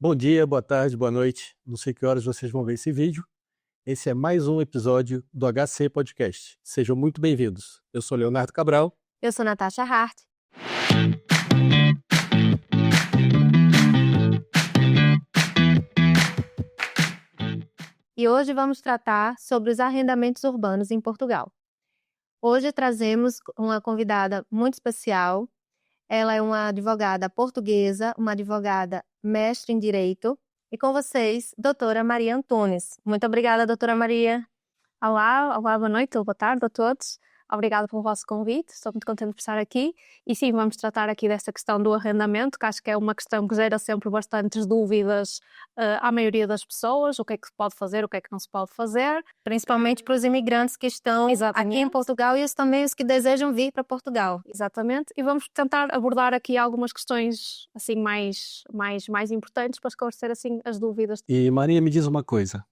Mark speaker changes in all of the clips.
Speaker 1: Bom dia, boa tarde, boa noite. Não sei que horas vocês vão ver esse vídeo. Esse é mais um episódio do HC Podcast. Sejam muito bem-vindos. Eu sou Leonardo Cabral.
Speaker 2: Eu sou Natasha Hart. E hoje vamos tratar sobre os arrendamentos urbanos em Portugal. Hoje trazemos uma convidada muito especial. Ela é uma advogada portuguesa, uma advogada mestre em Direito. E com vocês, doutora Maria Antunes. Muito obrigada, doutora Maria.
Speaker 3: Olá, boa noite ou boa tarde a todos. Obrigada pelo vosso convite, estou muito contente por estar aqui. E sim, vamos tratar aqui desta questão do arrendamento, que acho que é uma questão que gera sempre bastantes dúvidas à maioria das pessoas, o que é que se pode fazer, o que é que não se pode fazer.
Speaker 2: Principalmente para os imigrantes que estão aqui em Portugal e também os que desejam vir para Portugal.
Speaker 3: Exatamente, e vamos tentar abordar aqui algumas questões assim mais importantes para esclarecer assim as dúvidas.
Speaker 1: E Maria, me diz uma coisa.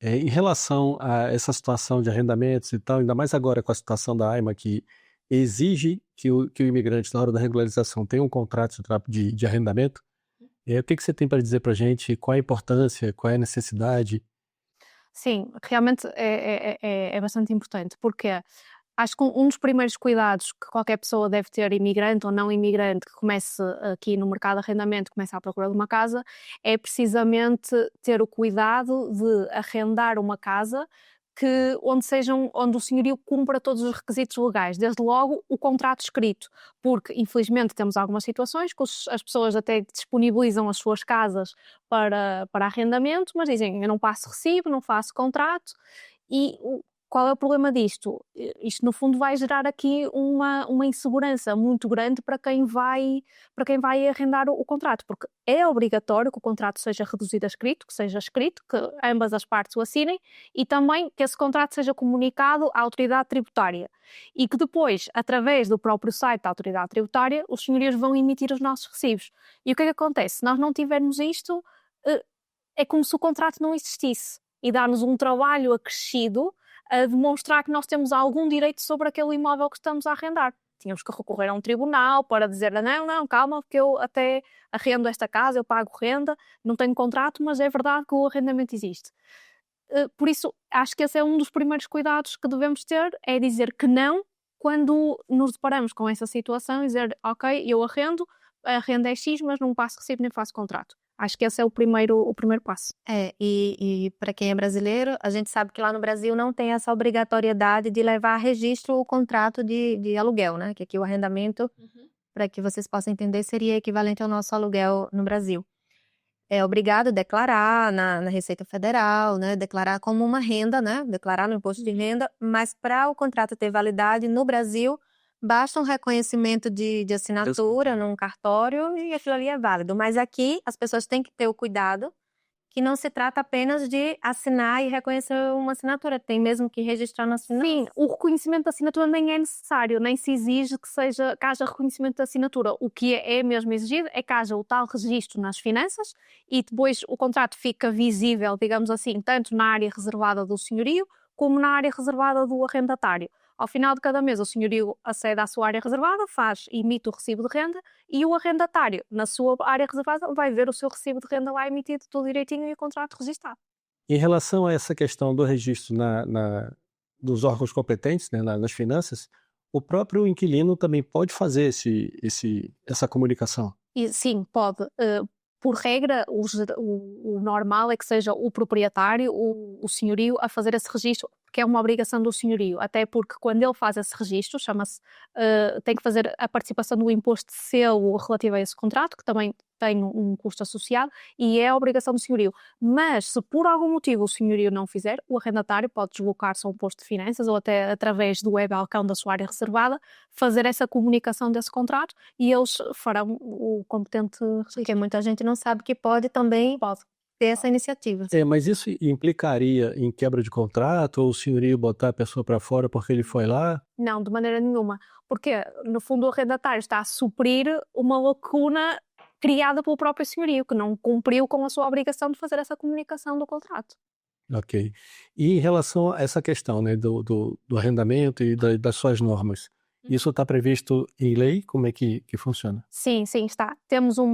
Speaker 1: Em relação a essa situação de arrendamentos e tal, ainda mais agora com a situação da AIMA, que exige que o imigrante, na hora da regularização, tenha um contrato de arrendamento, o que você tem para dizer para a gente? Qual a importância, qual é a necessidade?
Speaker 3: Sim, realmente é bastante importante, porque acho que um dos primeiros cuidados que qualquer pessoa deve ter, imigrante ou não imigrante, que comece aqui no mercado de arrendamento, comece à procura de uma casa, é precisamente ter o cuidado de arrendar uma casa onde o senhorio cumpra todos os requisitos legais, desde logo o contrato escrito, porque infelizmente temos algumas situações que as pessoas até disponibilizam as suas casas para arrendamento, mas dizem eu não passo recibo, não faço contrato. E qual é o problema disto? Isto, no fundo, vai gerar aqui uma insegurança muito grande para quem vai arrendar o contrato, porque é obrigatório que o contrato seja reduzido a escrito, que seja escrito, que ambas as partes o assinem, e também que esse contrato seja comunicado à autoridade tributária. E que depois, através do próprio site da autoridade tributária, os senhorios vão emitir os nossos recibos. E o que é que acontece? Se nós não tivermos isto, é como se o contrato não existisse, e dá-nos um trabalho acrescido a demonstrar que nós temos algum direito sobre aquele imóvel que estamos a arrendar. Tínhamos que recorrer a um tribunal para dizer não, calma, porque eu até arrendo esta casa, eu pago renda, não tenho contrato, mas é verdade que o arrendamento existe. Por isso, acho que esse é um dos primeiros cuidados que devemos ter, é dizer que não quando nos deparamos com essa situação, dizer, ok, eu arrendo, a renda é X, mas não passo recibo nem faço contrato. Acho que esse é o primeiro passo.
Speaker 2: E para quem é brasileiro, a gente sabe que lá no Brasil não tem essa obrigatoriedade de levar a registro o contrato de aluguel, né? Que aqui o arrendamento, para que vocês possam entender, seria equivalente ao nosso aluguel no Brasil. É obrigado a declarar na Receita Federal, né? Declarar como uma renda, né? Declarar no imposto de renda, mas para o contrato ter validade no Brasil, basta um reconhecimento de assinatura num cartório e aquilo ali é válido. Mas aqui as pessoas têm que ter o cuidado que não se trata apenas de assinar e reconhecer uma assinatura, tem mesmo que registrar na assinatura.
Speaker 3: Sim, o reconhecimento da assinatura nem é necessário, nem se exige que haja reconhecimento da assinatura. O que é mesmo exigido é que haja o tal registro nas finanças e depois o contrato fica visível, digamos assim, tanto na área reservada do senhorio como na área reservada do arrendatário. Ao final de cada mês, o senhorio acede à sua área reservada, emite o recibo de renda e o arrendatário, na sua área reservada, vai ver o seu recibo de renda lá emitido tudo direitinho e o contrato registado.
Speaker 1: Em relação a essa questão do registro dos órgãos competentes, né, nas finanças, o próprio inquilino também pode fazer essa comunicação?
Speaker 3: Sim, pode. Por regra, o normal é que seja o proprietário, o senhorio, a fazer esse registro, que é uma obrigação do senhorio, até porque quando ele faz esse registro, tem que fazer a participação do imposto de selo relativo a esse contrato, que também tem um custo associado, e é a obrigação do senhorio. Mas, se por algum motivo o senhorio não fizer, o arrendatário pode deslocar-se a um posto de finanças ou até através do web-balcão da sua área reservada, fazer essa comunicação desse contrato e eles farão o competente registro.
Speaker 2: Porque muita gente não sabe que pode também ter essa iniciativa.
Speaker 1: Mas isso implicaria em quebra de contrato ou o senhorio botar a pessoa para fora porque ele foi lá?
Speaker 3: Não, de maneira nenhuma. Porque, no fundo, o arrendatário está a suprir uma lacuna criada pelo próprio senhorio, que não cumpriu com a sua obrigação de fazer essa comunicação do contrato.
Speaker 1: Ok. E em relação a essa questão, né, do arrendamento e das suas normas, Isso está previsto em lei? Como é que funciona?
Speaker 3: Sim, está. Temos a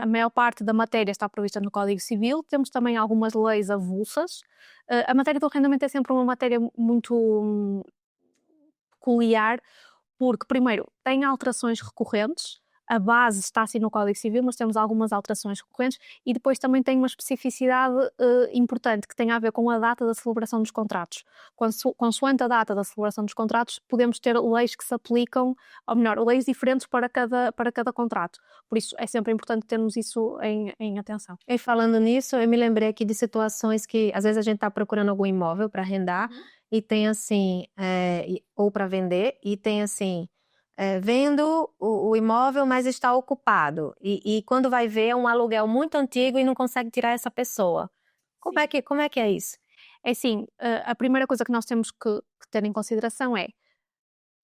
Speaker 3: maior parte da matéria está prevista no Código Civil, temos também algumas leis avulsas. A matéria do arrendamento é sempre uma matéria muito peculiar, porque, primeiro, tem alterações recorrentes. A base está assim no Código Civil, mas temos algumas alterações recorrentes e depois também tem uma especificidade importante que tem a ver com a data da celebração dos contratos. Consoante a data da celebração dos contratos, podemos ter leis que se aplicam, ou melhor, leis diferentes para cada contrato. Por isso, é sempre importante termos isso em atenção.
Speaker 2: E falando nisso, eu me lembrei aqui de situações que, às vezes, a gente está procurando algum imóvel para arrendar e tem assim, ou para vender, e tem assim... vendo o imóvel, mas está ocupado. E quando vai ver, é um aluguel muito antigo e não consegue tirar essa pessoa. Como é que é isso?
Speaker 3: É assim, a primeira coisa que nós temos que ter em consideração é,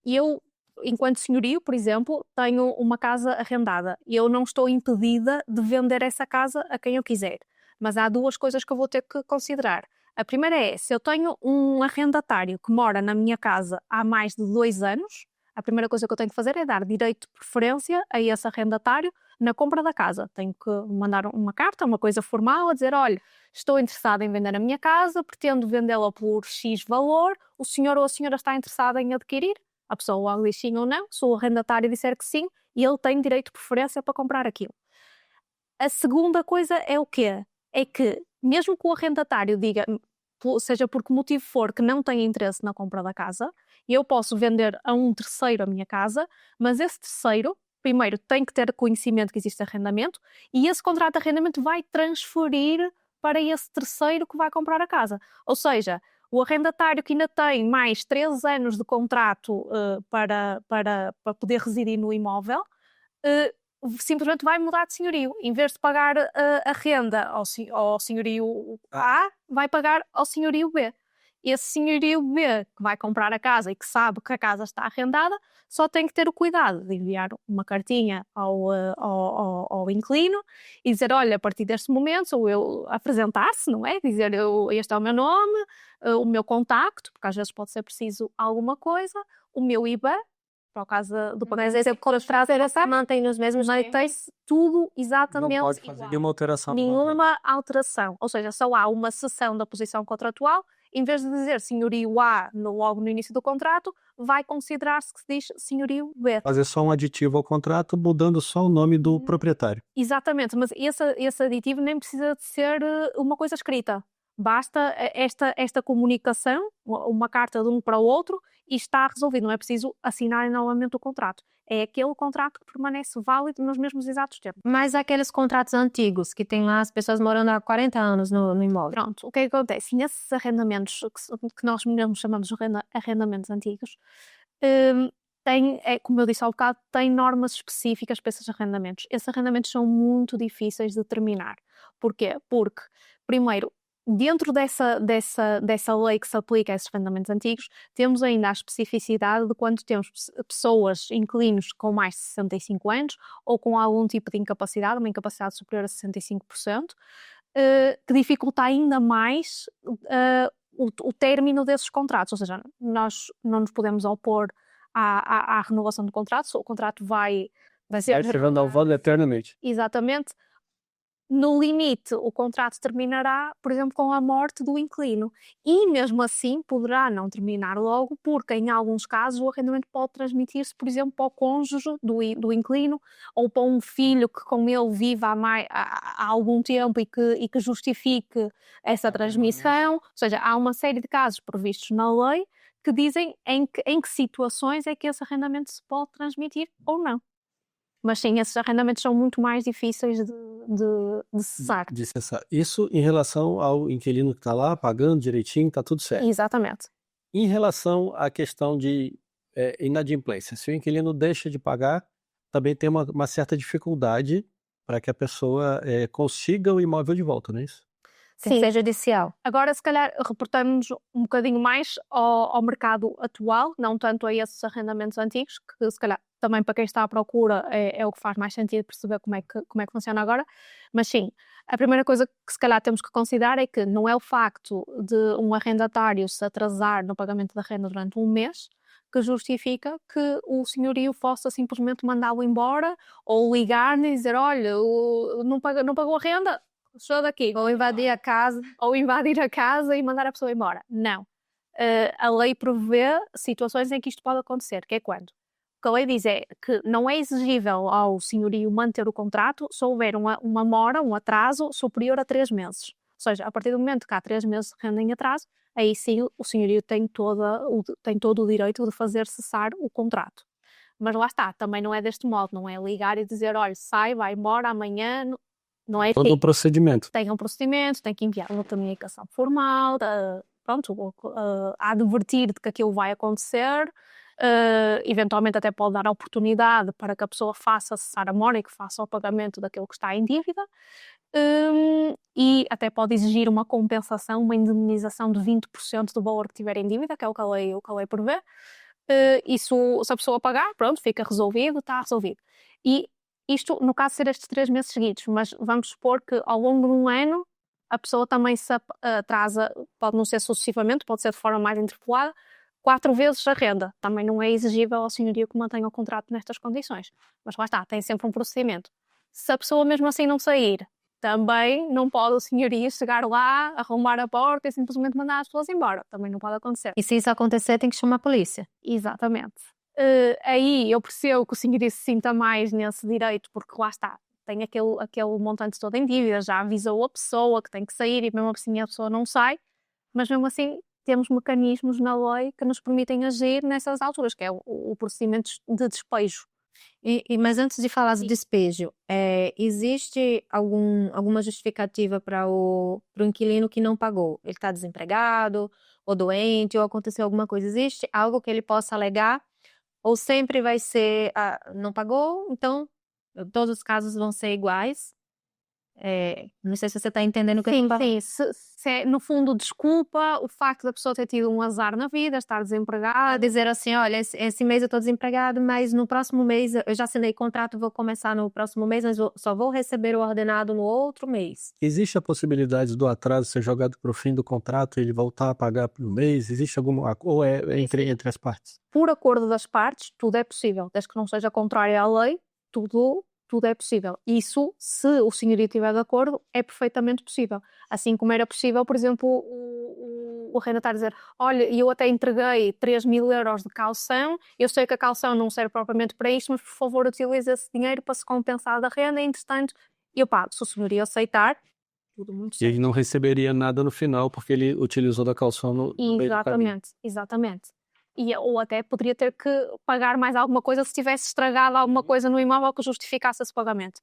Speaker 3: eu, enquanto senhorio, por exemplo, tenho uma casa arrendada e eu não estou impedida de vender essa casa a quem eu quiser. Mas há duas coisas que eu vou ter que considerar. A primeira é, se eu tenho um arrendatário que mora na minha casa há mais de 2 anos, a primeira coisa que eu tenho que fazer é dar direito de preferência a esse arrendatário na compra da casa. Tenho que mandar uma carta, uma coisa formal, a dizer, olha, estou interessada em vender a minha casa, pretendo vendê-la por X valor, o senhor ou a senhora está interessada em adquirir? A pessoa logo diz sim ou não, se o arrendatário disser que sim, e ele tem direito de preferência para comprar aquilo. A segunda coisa é o quê? É que, mesmo que o arrendatário diga, seja por que motivo for, que não tem interesse na compra da casa, eu posso vender a um terceiro a minha casa, mas esse terceiro, primeiro, tem que ter conhecimento que existe arrendamento e esse contrato de arrendamento vai transferir para esse terceiro que vai comprar a casa. Ou seja, o arrendatário que ainda tem mais 3 anos de contrato para poder residir no imóvel, simplesmente vai mudar de senhorio. Em vez de pagar a renda ao senhorio A, vai pagar ao senhorio B. Esse senhorio B que vai comprar a casa e que sabe que a casa está arrendada, só tem que ter o cuidado de enviar uma cartinha ao inquilino e dizer, olha, a partir deste momento, ou eu apresentar-se, não é? Dizer, este é o meu nome, o meu contacto, porque às vezes pode ser preciso alguma coisa, o meu IBAN, para o caso do pagamento,
Speaker 2: mantém nos mesmos
Speaker 3: tem tudo exatamente
Speaker 1: não pode fazer nenhuma alteração.
Speaker 3: Nenhuma alteração. Ou seja, só há uma cessão da posição contratual. Em vez de dizer senhorio A logo no início do contrato, vai considerar-se que se diz senhorio B.
Speaker 1: Fazer só um aditivo ao contrato, mudando só o nome do proprietário.
Speaker 3: Exatamente, mas esse aditivo nem precisa de ser uma coisa escrita. Basta esta comunicação, uma carta de um para o outro, e está resolvido. Não é preciso assinar novamente o contrato. É aquele contrato que permanece válido nos mesmos exatos termos.
Speaker 2: Mas aqueles contratos antigos, que tem lá as pessoas morando há 40 anos no imóvel.
Speaker 3: Pronto, o que é que acontece? Nesses arrendamentos, que nós mesmos chamamos de arrendamentos antigos, como eu disse há bocado, tem normas específicas para esses arrendamentos. Esses arrendamentos são muito difíceis de determinar. Porquê? Porque, primeiro, dentro dessa lei que se aplica a esses arrendamentos antigos, temos ainda a especificidade de quando temos pessoas, inquilinos com mais de 65 anos ou com algum tipo de incapacidade, uma incapacidade superior a 65%, que dificulta ainda mais o término desses contratos. Ou seja, nós não nos podemos opor à renovação do contrato, o contrato vai ser...
Speaker 1: renovado eternamente.
Speaker 3: Exatamente. No limite, o contrato terminará, por exemplo, com a morte do inquilino. E mesmo assim poderá não terminar logo, porque em alguns casos o arrendamento pode transmitir-se, por exemplo, para o cônjuge do inquilino ou para um filho que com ele vive há algum tempo e que justifique essa transmissão. Ou seja, há uma série de casos previstos na lei que dizem em que situações é que esse arrendamento se pode transmitir ou não. Mas sim, esses arrendamentos são muito mais difíceis de cessar.
Speaker 1: De cessar. Isso em relação ao inquilino que está lá, pagando direitinho, está tudo certo.
Speaker 3: Exatamente.
Speaker 1: Em relação à questão de inadimplência, se o inquilino deixa de pagar, também tem uma certa dificuldade para que a pessoa consiga o imóvel de volta, não é isso?
Speaker 2: Sim. Seja judicial.
Speaker 3: Agora, se calhar, reportamos um bocadinho mais ao mercado atual, não tanto a esses arrendamentos antigos, que se calhar também para quem está à procura é o que faz mais sentido perceber como é que funciona agora. Mas sim, a primeira coisa que se calhar temos que considerar é que não é o facto de um arrendatário se atrasar no pagamento da renda durante um mês que justifica que o senhorio possa simplesmente mandá-lo embora ou ligar-lhe e dizer, olha, não pagou a renda, sou daqui.
Speaker 2: Ou invadir a casa.
Speaker 3: Ou invadir a casa e mandar a pessoa embora. Não. A lei prevê situações em que isto pode acontecer, que é quando? O que a lei diz é que não é exigível ao senhorio manter o contrato se houver uma mora, um atraso superior a 3 meses. Ou seja, a partir do momento que há 3 meses de renda em atraso, aí sim o senhorio tem todo o direito de fazer cessar o contrato. Mas lá está, também não é deste modo, não é ligar e dizer, olha, sai, vai embora amanhã, não é
Speaker 1: Todo
Speaker 3: assim.
Speaker 1: um procedimento.
Speaker 3: Tem um procedimento, tem que enviar uma comunicação formal, a advertir de que aquilo vai acontecer, eventualmente até pode dar a oportunidade para que a pessoa faça cessar a mora e que faça o pagamento daquilo que está em dívida, e até pode exigir uma compensação, uma indemnização de 20% do valor que tiver em dívida, que é o que a lei prevê. Isso, se a pessoa pagar, pronto, fica resolvido, está resolvido. E isto, no caso de ser estes 3 meses seguidos, mas vamos supor que ao longo de um ano a pessoa também se atrasa, pode não ser sucessivamente, pode ser de forma mais interpolada, 4 vezes a renda. Também não é exigível ao senhorio que mantenha o contrato nestas condições. Mas lá está, tem sempre um procedimento. Se a pessoa mesmo assim não sair, também não pode o senhorio chegar lá, arrombar a porta e simplesmente mandar as pessoas embora. Também não pode acontecer.
Speaker 2: E se isso acontecer, tem que chamar a polícia.
Speaker 3: Exatamente. Aí eu percebo que o senhorio se sinta mais nesse direito, porque lá está, tem aquele montante todo em dívida, já avisou a pessoa que tem que sair e mesmo assim a pessoa não sai, mas mesmo assim temos mecanismos na lei que nos permitem agir nessas alturas, que é o procedimento de despejo.
Speaker 2: Mas antes de falar do despejo, existe alguma justificativa para o inquilino que não pagou? Ele está desempregado, ou doente, ou aconteceu alguma coisa? Existe algo que ele possa alegar? Ou sempre vai ser, não pagou, então todos os casos vão ser iguais? Não sei se você está entendendo o que eu
Speaker 3: Sim,
Speaker 2: estou falando.
Speaker 3: sim. Se é, no fundo, desculpa o facto da pessoa ter tido um azar na vida, estar desempregada.
Speaker 2: Dizer assim, olha, esse mês eu estou desempregado, mas no próximo mês, eu já assinei contrato, vou começar no próximo mês, mas só vou receber o ordenado no outro mês.
Speaker 1: Existe a possibilidade do atraso ser jogado para o fim do contrato e ele voltar a pagar por um mês? Existe alguma... Ou é entre as partes?
Speaker 3: Por acordo das partes, tudo é possível. Desde que não seja contrário à lei, tudo é possível. Isso, se o senhorio estiver de acordo, é perfeitamente possível. Assim como era possível, por exemplo, o arrendatário dizer, olha, eu até entreguei 3.000 euros de caução, eu sei que a caução não serve propriamente para isto, mas por favor utilize esse dinheiro para se compensar da renda, e, entretanto, eu pago. Se o senhorio aceitar, tudo muito
Speaker 1: E
Speaker 3: certo.
Speaker 1: ele não receberia nada no final porque ele utilizou da caução no meio do caminho.
Speaker 3: Exatamente. Ou até poderia ter que pagar mais alguma coisa se tivesse estragado alguma coisa no imóvel que justificasse esse pagamento.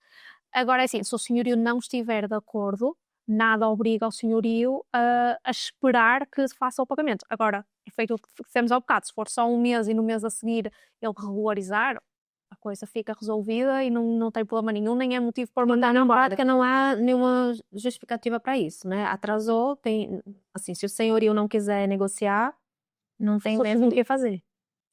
Speaker 3: Agora é assim, se o senhorio não estiver de acordo, nada obriga o senhorio a esperar que se faça o pagamento. Agora, é feito o que dissemos ao bocado, se for só um mês e no mês a seguir ele regularizar, a coisa fica resolvida e não tem problema nenhum, nem é motivo para mandar
Speaker 2: Na
Speaker 3: embora.
Speaker 2: prática não há nenhuma justificativa para isso, né? Atrasou, assim, se o senhorio não quiser negociar, não tem mesmo o que fazer.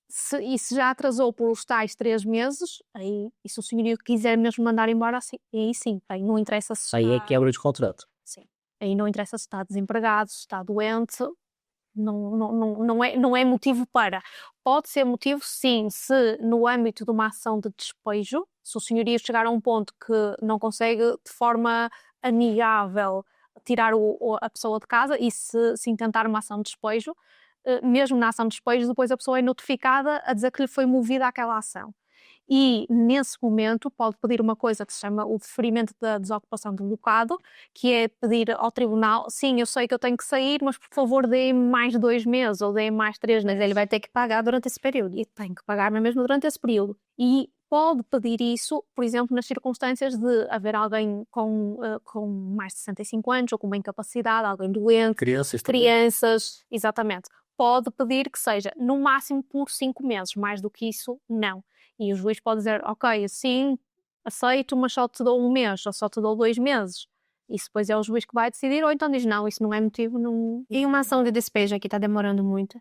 Speaker 3: Se já atrasou por os tais 3 meses, aí, e se o senhorio quiser mesmo mandar embora, assim, aí sim, aí não interessa se
Speaker 1: Aí é
Speaker 3: está...
Speaker 1: quebra de contrato.
Speaker 3: Sim. Aí não interessa se está desempregado, se está doente, não é motivo para. Pode ser motivo, sim, se no âmbito de uma ação de despejo, se o senhorio chegar a um ponto que não consegue de forma amigável tirar a pessoa de casa e se intentar uma ação de despejo, mesmo na ação de despejo, depois a pessoa é notificada a dizer que lhe foi movida àquela ação. E, nesse momento, pode pedir uma coisa que se chama o deferimento da desocupação do locado, que é pedir ao tribunal, sim, eu sei que eu tenho que sair, mas por favor dê-me mais 2 meses ou dê-me mais 3 meses.
Speaker 2: Mas ele vai ter que pagar durante esse período.
Speaker 3: E tem que pagar mesmo durante esse período. E pode pedir isso, por exemplo, nas circunstâncias de haver alguém com mais de 65 anos ou com uma incapacidade, alguém doente, crianças, exatamente. Pode pedir que seja, no máximo, por 5 meses. Mais do que isso, não. E o juiz pode dizer, ok, assim, aceito, mas só te dou 1 mês, ou só te dou 2 meses. Isso depois é o juiz que vai decidir, ou então diz, não, isso não é motivo, não...
Speaker 2: E uma ação de despejo aqui está demorando muito?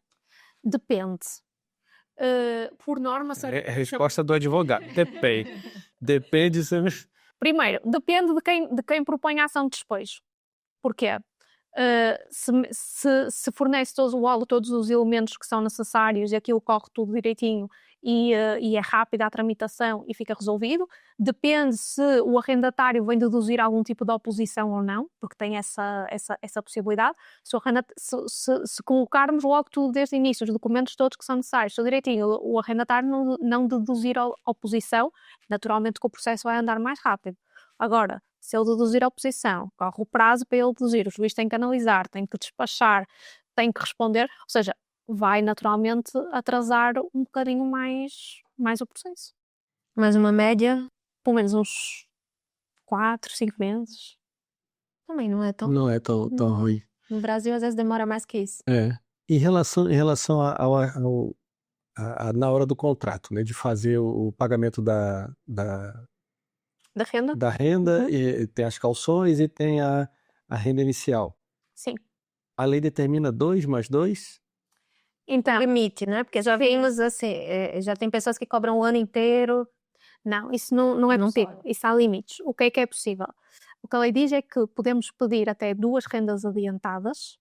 Speaker 3: Depende. Por norma...
Speaker 1: É a resposta do advogado. Depende. Depende se...
Speaker 3: Primeiro, depende de quem propõe a ação de despejo. Porquê? se fornece todos os elementos que são necessários e aquilo corre tudo direitinho e é rápida a tramitação e fica resolvido. Depende se o arrendatário vem deduzir algum tipo de oposição ou não, porque tem essa possibilidade. Se colocarmos logo tudo desde o início, os documentos todos que são necessários, tudo direitinho, o arrendatário não deduzir a oposição, naturalmente que o processo vai andar mais rápido. Agora, se ele deduzir a oposição, corre o prazo para ele deduzir, o juiz tem que analisar, tem que despachar, tem que responder, ou seja, vai naturalmente atrasar um bocadinho mais o processo.
Speaker 2: Mas uma média,
Speaker 3: Pelo menos uns 4, 5 meses.
Speaker 2: também não é tão...
Speaker 1: Não é tão ruim.
Speaker 2: No Brasil, às vezes, demora mais que isso.
Speaker 1: Em relação na hora do contrato, né, de fazer o pagamento da
Speaker 3: Da renda?
Speaker 1: e tem as calções e tem a renda inicial.
Speaker 3: Sim.
Speaker 1: A lei determina 2 mais 2?
Speaker 3: Então,
Speaker 2: Limite, né? Porque já vimos assim, já tem pessoas que cobram o ano inteiro.
Speaker 3: não, isso não é possível. Isso há limites. O que é possível? O que a lei diz é que podemos pedir até 2 rendas adiantadas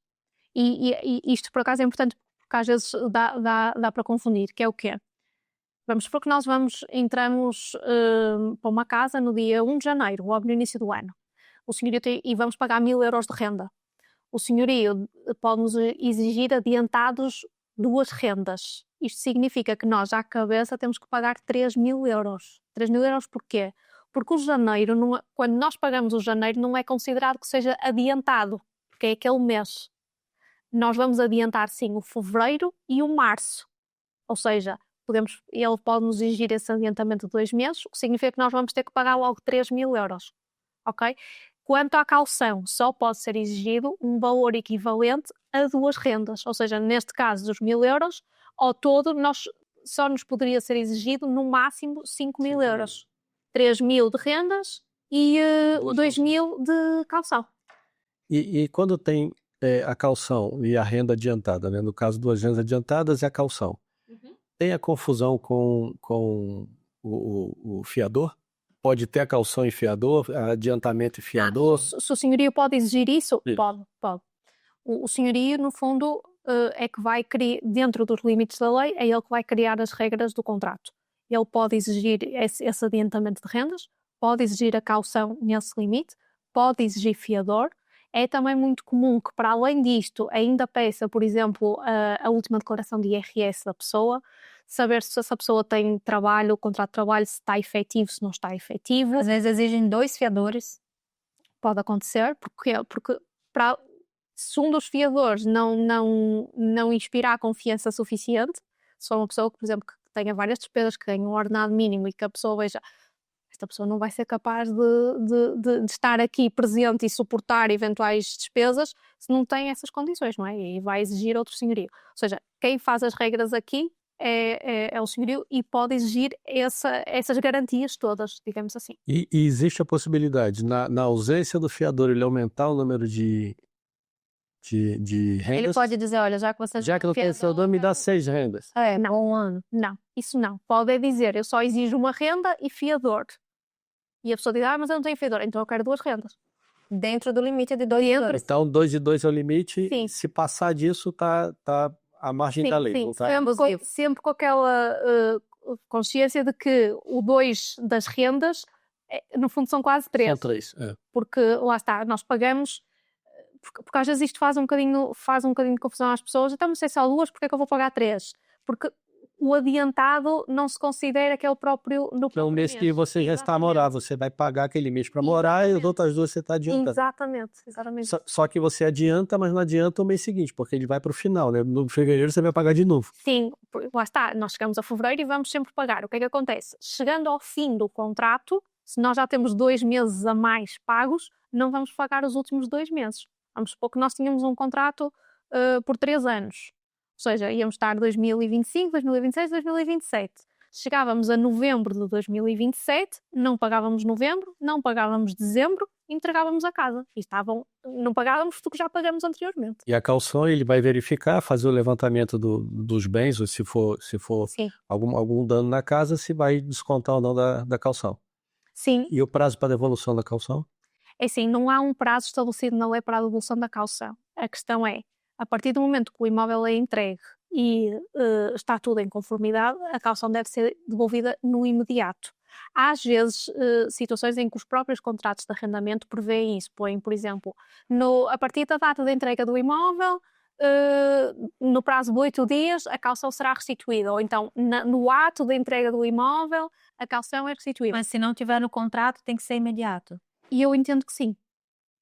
Speaker 3: e isto, por acaso, é importante porque às vezes dá para confundir, que é o quê? Vamos supor que nós entramos para uma casa no dia 1 de janeiro, logo no início do ano. O senhorio e vamos pagar 1.000 euros de renda. O senhorio pode-nos exigir adiantados 2 rendas. Isto significa que nós, à cabeça, temos que pagar 3.000 euros. 3.000 euros porquê? Porque o janeiro, quando nós pagamos o janeiro, não é considerado que seja adiantado, porque é aquele mês. Nós vamos adiantar, sim, o fevereiro e o março. Ou seja, ele pode nos exigir esse adiantamento de 2 meses, o que significa que nós vamos ter que pagar logo 3.000 euros. Ok? Quanto à caução, só pode ser exigido um valor equivalente a 2 rendas, ou seja, neste caso dos 1.000 euros, ao todo só nos poderia ser exigido no máximo 5.000 euros. 3.000 de rendas e 2.000 de caução.
Speaker 1: E quando tem a caução e a renda adiantada, né? No caso, 2 rendas adiantadas e a caução. Tem a confusão com o fiador? Pode ter a caução e fiador, adiantamento e fiador?
Speaker 3: Se o senhorio pode exigir isso? Pode. O senhorio, no fundo, é que vai criar, dentro dos limites da lei, é ele que vai criar as regras do contrato. Ele pode exigir esse adiantamento de rendas, pode exigir a caução nesse limite, pode exigir fiador. É também muito comum que, para além disto, ainda peça, por exemplo, a última declaração de IRS da pessoa, saber se essa pessoa tem trabalho, o contrato de trabalho, se está efetivo, se não está efetivo.
Speaker 2: Às vezes exigem 2 fiadores.
Speaker 3: Pode acontecer, porque se um dos fiadores não inspirar confiança suficiente, se for uma pessoa que, por exemplo, que tenha várias despesas, que ganha um ordenado mínimo e que a pessoa veja esta pessoa não vai ser capaz de estar aqui presente e suportar eventuais despesas se não tem essas condições, não é? E vai exigir outro senhorio. Ou seja, quem faz as regras aqui é o senhorio e pode exigir essas garantias todas, digamos assim.
Speaker 1: E existe a possibilidade, na ausência do fiador, ele aumentar o número de rendas?
Speaker 2: Ele pode dizer, olha, já que você
Speaker 1: não tem fiador, me dá 6 rendas.
Speaker 2: Não, um ano.
Speaker 3: Não, isso não. Pode dizer, eu só exijo uma renda e fiador. E a pessoa diz, mas eu não tenho fiador, então eu quero 2 rendas.
Speaker 2: Dentro do limite de 2 fiadores.
Speaker 1: Então, 2 e 2 é o limite.
Speaker 3: Sim.
Speaker 1: Se passar disso, tá à margem da lei.
Speaker 3: Sim.
Speaker 1: Não tá?
Speaker 3: Sempre com aquela consciência de que o 2 das rendas, no fundo, são quase 3.
Speaker 1: São 3,
Speaker 3: Porque, lá está, nós pagamos... Porque às vezes isto faz um bocadinho de confusão às pessoas. Então, não sei só 2, porque é que eu vou pagar 3? Porque o adiantado não se considera que é o próprio no
Speaker 1: próprio mês que você já está a morar. Você vai pagar aquele mês para morar e as outras 2 você está adiantando.
Speaker 3: Exatamente.
Speaker 1: Só que você adianta, mas não adianta o mês seguinte, porque ele vai para o final, né? No fevereiro você vai pagar de novo.
Speaker 3: Sim, lá está. Nós chegamos a fevereiro e vamos sempre pagar. O que é que acontece? Chegando ao fim do contrato, se nós já temos 2 meses a mais pagos, não vamos pagar os últimos 2 meses. Vamos supor que nós tínhamos um contrato por 3 anos. Ou seja, íamos estar 2025, 2026, 2027. Chegávamos a novembro de 2027, não pagávamos novembro, não pagávamos dezembro, entregávamos a casa. E não pagávamos porque já pagamos anteriormente.
Speaker 1: E a caução, ele vai verificar, fazer o levantamento dos bens, ou se for algum dano na casa, se vai descontar ou não da caução.
Speaker 3: Sim.
Speaker 1: E o prazo para devolução da caução?
Speaker 3: É assim, não há um prazo estabelecido na lei para a devolução da caução. A questão é, a partir do momento que o imóvel é entregue e está tudo em conformidade, a caução deve ser devolvida no imediato. Há às vezes situações em que os próprios contratos de arrendamento prevêem isso, põem, por exemplo, a partir da data da entrega do imóvel, no prazo de 8 dias, a caução será restituída, ou então no ato da entrega do imóvel, a caução é restituída.
Speaker 2: Mas se não tiver no contrato, tem que ser imediato.
Speaker 3: E eu entendo que sim,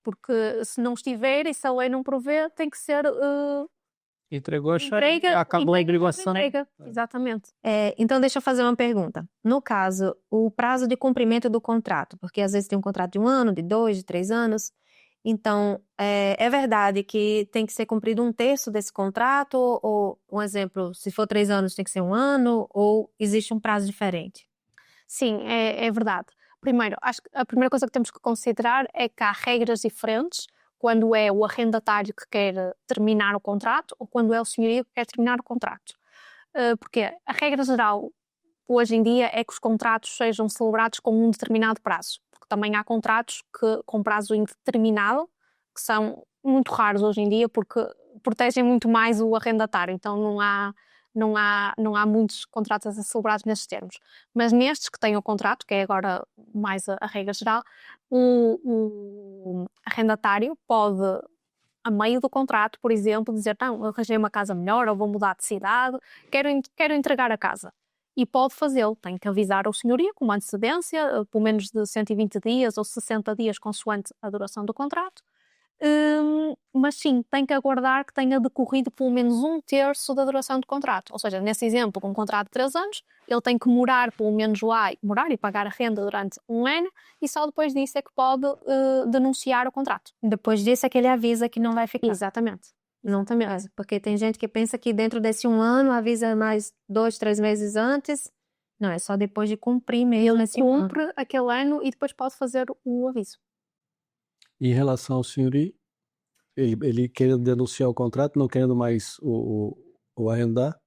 Speaker 3: porque se não estiver e se a lei não prevê, tem que ser
Speaker 1: Entregou,
Speaker 3: entrega,
Speaker 1: acabou a obrigação.
Speaker 3: entrega. Exatamente.
Speaker 2: Então, deixa eu fazer uma pergunta. No caso, o prazo de cumprimento do contrato, porque às vezes tem um contrato de 1 ano, de 2, de 3 anos. Então, é verdade que tem que ser cumprido 1/3 desse contrato? Ou, um exemplo, se for 3 anos, tem que ser 1 ano? Ou existe um prazo diferente?
Speaker 3: Sim, é verdade. Primeiro, acho que a primeira coisa que temos que considerar é que há regras diferentes quando é o arrendatário que quer terminar o contrato ou quando é o senhorio que quer terminar o contrato. Porque a regra geral, hoje em dia, é que os contratos sejam celebrados com um determinado prazo. Porque também há contratos com prazo indeterminado, que são muito raros hoje em dia, porque protegem muito mais o arrendatário. Então não há muitos contratos a ser celebrados nestes termos. Mas nestes que têm o contrato, que é agora mais a regra geral, o arrendatário pode, a meio do contrato, por exemplo, dizer: não, eu arranjei uma casa melhor, ou vou mudar de cidade, quero entregar a casa. E pode fazê-lo, tem que avisar ao senhorio com uma antecedência, pelo menos de 120 dias ou 60 dias, consoante a duração do contrato. Mas sim, tem que aguardar que tenha decorrido pelo menos 1/3 da duração do contrato. Ou seja, nesse exemplo, com um contrato de 3 anos, ele tem que morar pelo menos lá, morar e pagar a renda durante 1 ano, e só depois disso é que pode denunciar o contrato.
Speaker 2: Depois disso é que ele avisa que não vai ficar.
Speaker 3: Exatamente.
Speaker 2: Exatamente. Porque tem gente que pensa que dentro desse 1 ano avisa mais 2, 3 meses antes. Não, é só depois de cumprir mesmo esse 1 ano.
Speaker 3: Cumpre aquele ano e depois pode fazer o aviso.
Speaker 1: Em relação ao senhorio, ele querendo denunciar o contrato, não querendo mais o arrendar?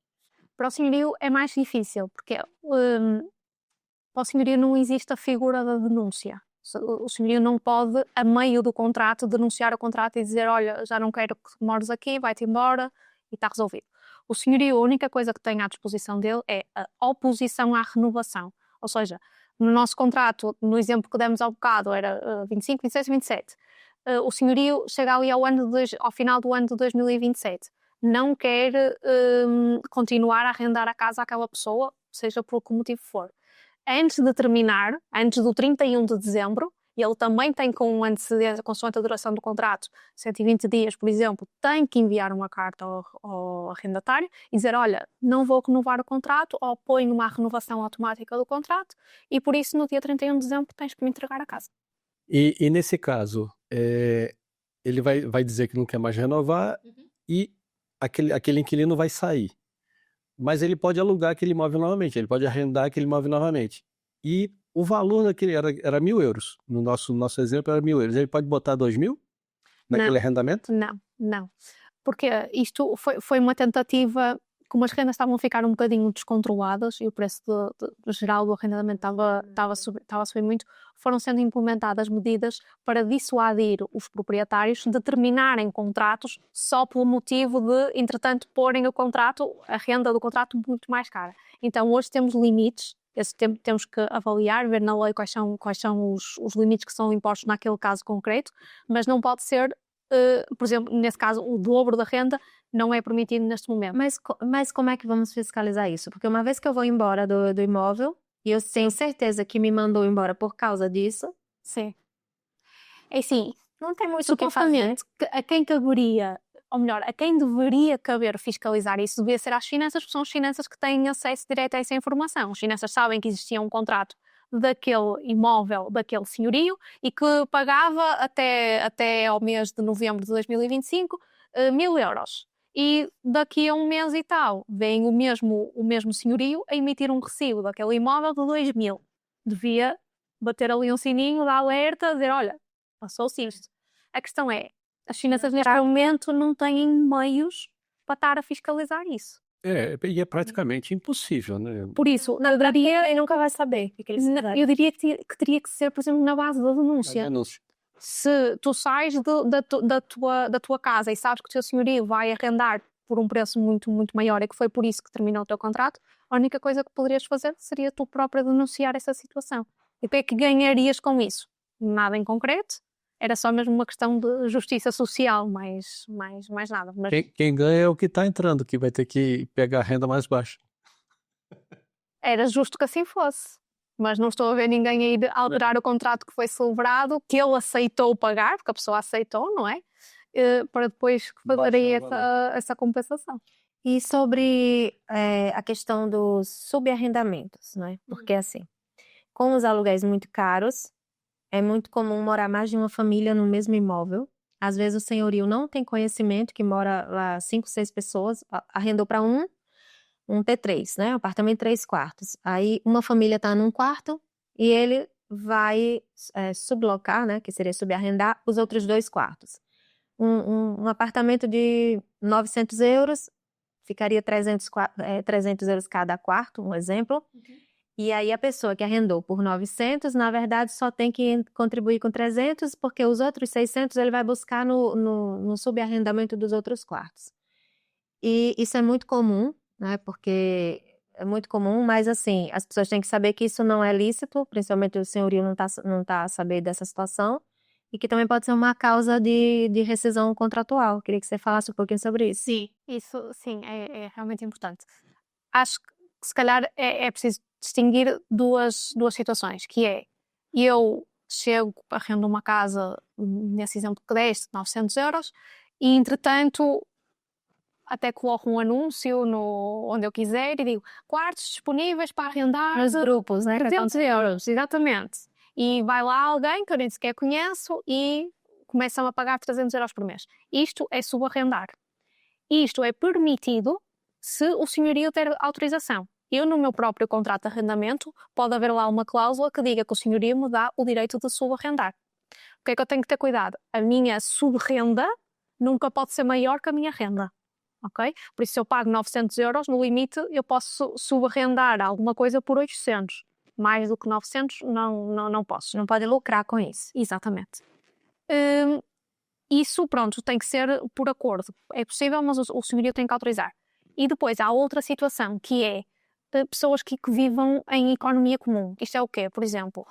Speaker 3: Para o senhorio é mais difícil, porque para o senhorio não existe a figura da denúncia. O senhorio não pode, a meio do contrato, denunciar o contrato e dizer: olha, já não quero que mores aqui, vai-te embora e está resolvido. O senhorio, a única coisa que tem à disposição dele é a oposição à renovação. Ou seja, no nosso contrato, no exemplo que demos há bocado, era 25, 26 e 27. O senhorio chega ali ao final do ano de 2027. Não quer continuar a arrendar a casa àquela pessoa, seja por que motivo for. Antes de terminar, antes do 31 de dezembro, ele também tem com antecedência, consoante a duração do contrato, 120 dias, por exemplo, tem que enviar uma carta ao arrendatário e dizer: olha, não vou renovar o contrato, ou põe uma renovação automática do contrato e por isso no dia 31 de dezembro tens que me entregar a casa.
Speaker 1: E nesse caso, ele vai dizer que não quer mais renovar e aquele inquilino vai sair. Mas ele pode alugar aquele imóvel novamente, ele pode arrendar aquele imóvel novamente. E o valor daquele era 1.000 euros. No nosso exemplo era 1.000 euros. Ele pode botar 2.000 naquele arrendamento?
Speaker 3: Não. Porque isto foi uma tentativa, como as rendas estavam a ficar um bocadinho descontroladas e o preço geral do arrendamento estava a subir muito, foram sendo implementadas medidas para dissuadir os proprietários de terminarem contratos só pelo motivo de, entretanto, porem a renda do contrato muito mais cara. Então hoje temos limites, esse tempo temos que avaliar, ver na lei quais são os limites que são impostos naquele caso concreto, mas não pode ser, por exemplo, nesse caso, o dobro da renda não é permitido neste momento.
Speaker 2: Mas como é que vamos fiscalizar isso? Porque uma vez que eu vou embora do imóvel, e eu tenho certeza que me mandou embora por causa disso.
Speaker 3: Sim. É assim,
Speaker 2: não tem muito o que fazer.
Speaker 3: A quem caberia, ou melhor, a quem deveria caber fiscalizar isso devia ser às finanças, porque são as finanças que têm acesso direto a essa informação. As finanças sabem que existia um contrato daquele imóvel, daquele senhorio, e que pagava até ao mês de novembro de 2025 1.000 euros. E daqui a um mês e tal, vem o mesmo senhorio a emitir um recibo daquele imóvel de 2.000. Devia bater ali um sininho de alerta, dizer: olha, passou-se isto. A questão é, as finanças neste momento não têm meios para estar a fiscalizar isso.
Speaker 1: E é praticamente impossível, né?
Speaker 3: Por isso,
Speaker 2: e nunca vai saber o que eles fizeram.
Speaker 3: Eu diria que teria que ser, por exemplo, na base da denúncia. Se tu sais da tua casa e sabes que o teu senhorio vai arrendar por um preço muito, muito maior e que foi por isso que terminou o teu contrato, a única coisa que poderias fazer seria tu própria denunciar essa situação. E o que é que ganharias com isso? Nada em concreto, era só mesmo uma questão de justiça social, mais nada. Mas
Speaker 1: Quem ganha é o que está entrando, que vai ter que pegar a renda mais baixa.
Speaker 3: era justo que assim fosse. Mas não estou a ver ninguém aí de alterar o contrato que foi celebrado, que ele aceitou pagar, porque a pessoa aceitou, não é? Para depois fazer aí essa compensação.
Speaker 2: E sobre a questão dos subarrendamentos, né? Porque assim, com os aluguéis muito caros, é muito comum morar mais de uma família no mesmo imóvel. Às vezes o senhorio não tem conhecimento que mora lá 5, 6 pessoas, arrendou para um T3, né? Apartamento 3 quartos. Aí uma família está num quarto e ele vai sublocar, né? Que seria subarrendar os outros 2 quartos. Um apartamento de 900 euros ficaria 300 euros cada quarto, um exemplo. E aí a pessoa que arrendou por 900, na verdade, só tem que contribuir com 300, porque os outros 600 ele vai buscar no subarrendamento dos outros quartos. E isso é muito comum, né? Porque é muito comum, mas assim, as pessoas têm que saber que isso não é lícito, principalmente o senhorio não tá a saber dessa situação, e que também pode ser uma causa de rescisão contratual. Queria que você falasse um pouquinho sobre isso.
Speaker 3: Sim, isso sim, é realmente importante. Acho que se calhar é preciso distinguir duas situações, que é, eu chego, arrendo uma casa, nesse exemplo que deste, 900 euros, e entretanto até coloco um anúncio onde eu quiser e digo, quartos disponíveis para arrendar.
Speaker 2: Nos grupos, né?
Speaker 3: 300 euros, exatamente. E vai lá alguém que eu nem sequer conheço e começa-me a pagar 300 euros por mês. Isto é subarrendar. Isto é permitido se o senhorio ter autorização. Eu, no meu próprio contrato de arrendamento, pode haver lá uma cláusula que diga que o senhorio me dá o direito de subarrendar. O que é que eu tenho que ter cuidado? A minha subrenda nunca pode ser maior que a minha renda. Ok? Por isso, se eu pago 900 euros, no limite, eu posso subarrendar alguma coisa por 800. Mais do que 900, não posso.
Speaker 2: Não pode lucrar com isso.
Speaker 3: Exatamente. Isso, pronto, tem que ser por acordo. É possível, mas o senhorio tem que autorizar. E depois há outra situação, que é pessoas que vivam em economia comum. Isto é o quê? Por exemplo,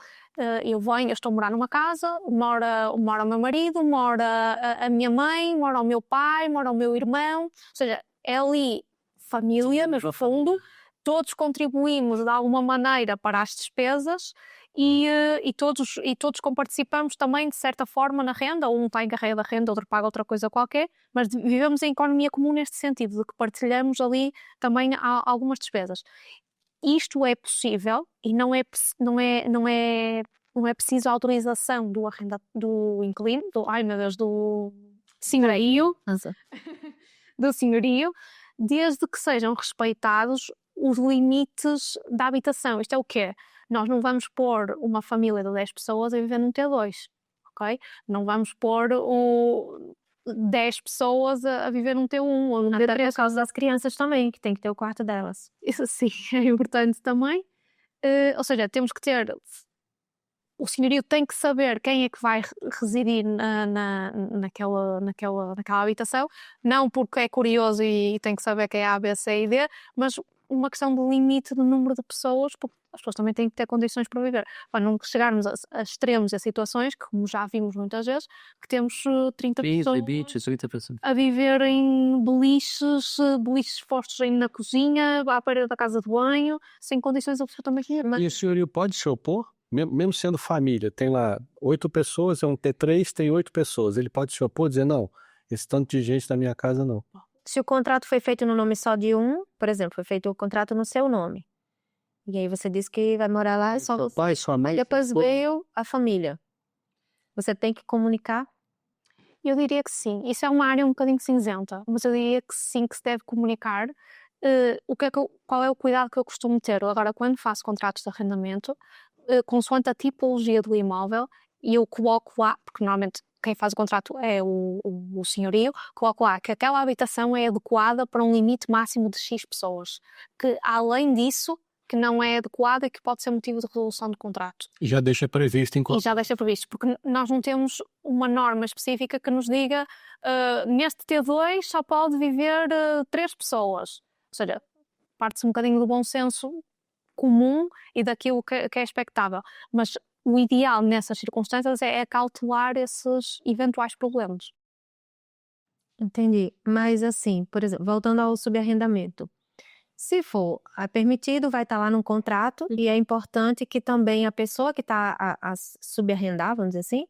Speaker 3: eu estou a morar numa casa, mora o meu marido, mora a minha mãe, mora o meu pai, mora o meu irmão. Ou seja, é ali família, mas no fundo, todos contribuímos de alguma maneira para as despesas e todos comparticipamos também, de certa forma, na renda. Um está encarregue da renda, outro paga outra coisa qualquer, mas vivemos em economia comum neste sentido, de que partilhamos ali também algumas despesas. Isto é possível e não é preciso autorização do inquilino, do senhorio, do senhorio, desde que sejam respeitados os limites da habitação. Isto é o quê? Nós não vamos pôr uma família de 10 pessoas a viver num T2, ok? Não vamos pôr 10 pessoas a viver num T1 ou num T3.
Speaker 2: Até por causa das crianças também, que tem que ter o quarto delas.
Speaker 3: Isso sim, é importante também. Ou seja, temos que ter... O senhorio tem que saber quem é que vai residir naquela habitação, não porque é curioso e tem que saber quem é A, B, C e D, mas uma questão de limite do número de pessoas, porque as pessoas também têm que ter condições para viver. Para não chegarmos a extremos e a situações, que como já vimos muitas vezes, que temos 30 pessoas a viver em beliches postos na cozinha, à parede da casa de banho, sem condições absolutamente nenhumas.
Speaker 1: E o senhorio pode se opor? Mesmo sendo família, tem lá 8 pessoas, é um T3, tem 8 pessoas. Ele pode se opor e dizer, não, esse tanto de gente na minha casa não.
Speaker 2: Se o contrato foi feito no nome só de um, por exemplo, foi feito o contrato no seu nome. E aí você disse que vai morar lá só
Speaker 1: seu pai, sua mãe.
Speaker 2: Depois veio a família. Você tem que comunicar?
Speaker 3: Eu diria que sim. Isso é uma área um bocadinho cinzenta, mas eu diria que sim, que se deve comunicar. Qual é o cuidado que eu costumo ter? Agora, quando faço contratos de arrendamento, consoante a tipologia do imóvel, eu coloco lá, porque normalmente quem faz o contrato é o senhorio, coloco lá que aquela habitação é adequada para um limite máximo de X pessoas, que além disso que não é adequada e que pode ser motivo de resolução de contrato.
Speaker 1: E já deixa previsto
Speaker 3: E já deixa previsto, porque nós não temos uma norma específica que nos diga neste T2 só pode viver 3 pessoas. Ou seja, parte-se um bocadinho do bom senso comum e daquilo que é expectável. Mas o ideal nessas circunstâncias é cautelar esses eventuais problemas.
Speaker 2: Entendi. Mas assim, por exemplo, voltando ao subarrendamento. Se for permitido, vai estar lá no contrato e é importante que também a pessoa que está a subarrendar, vamos dizer assim,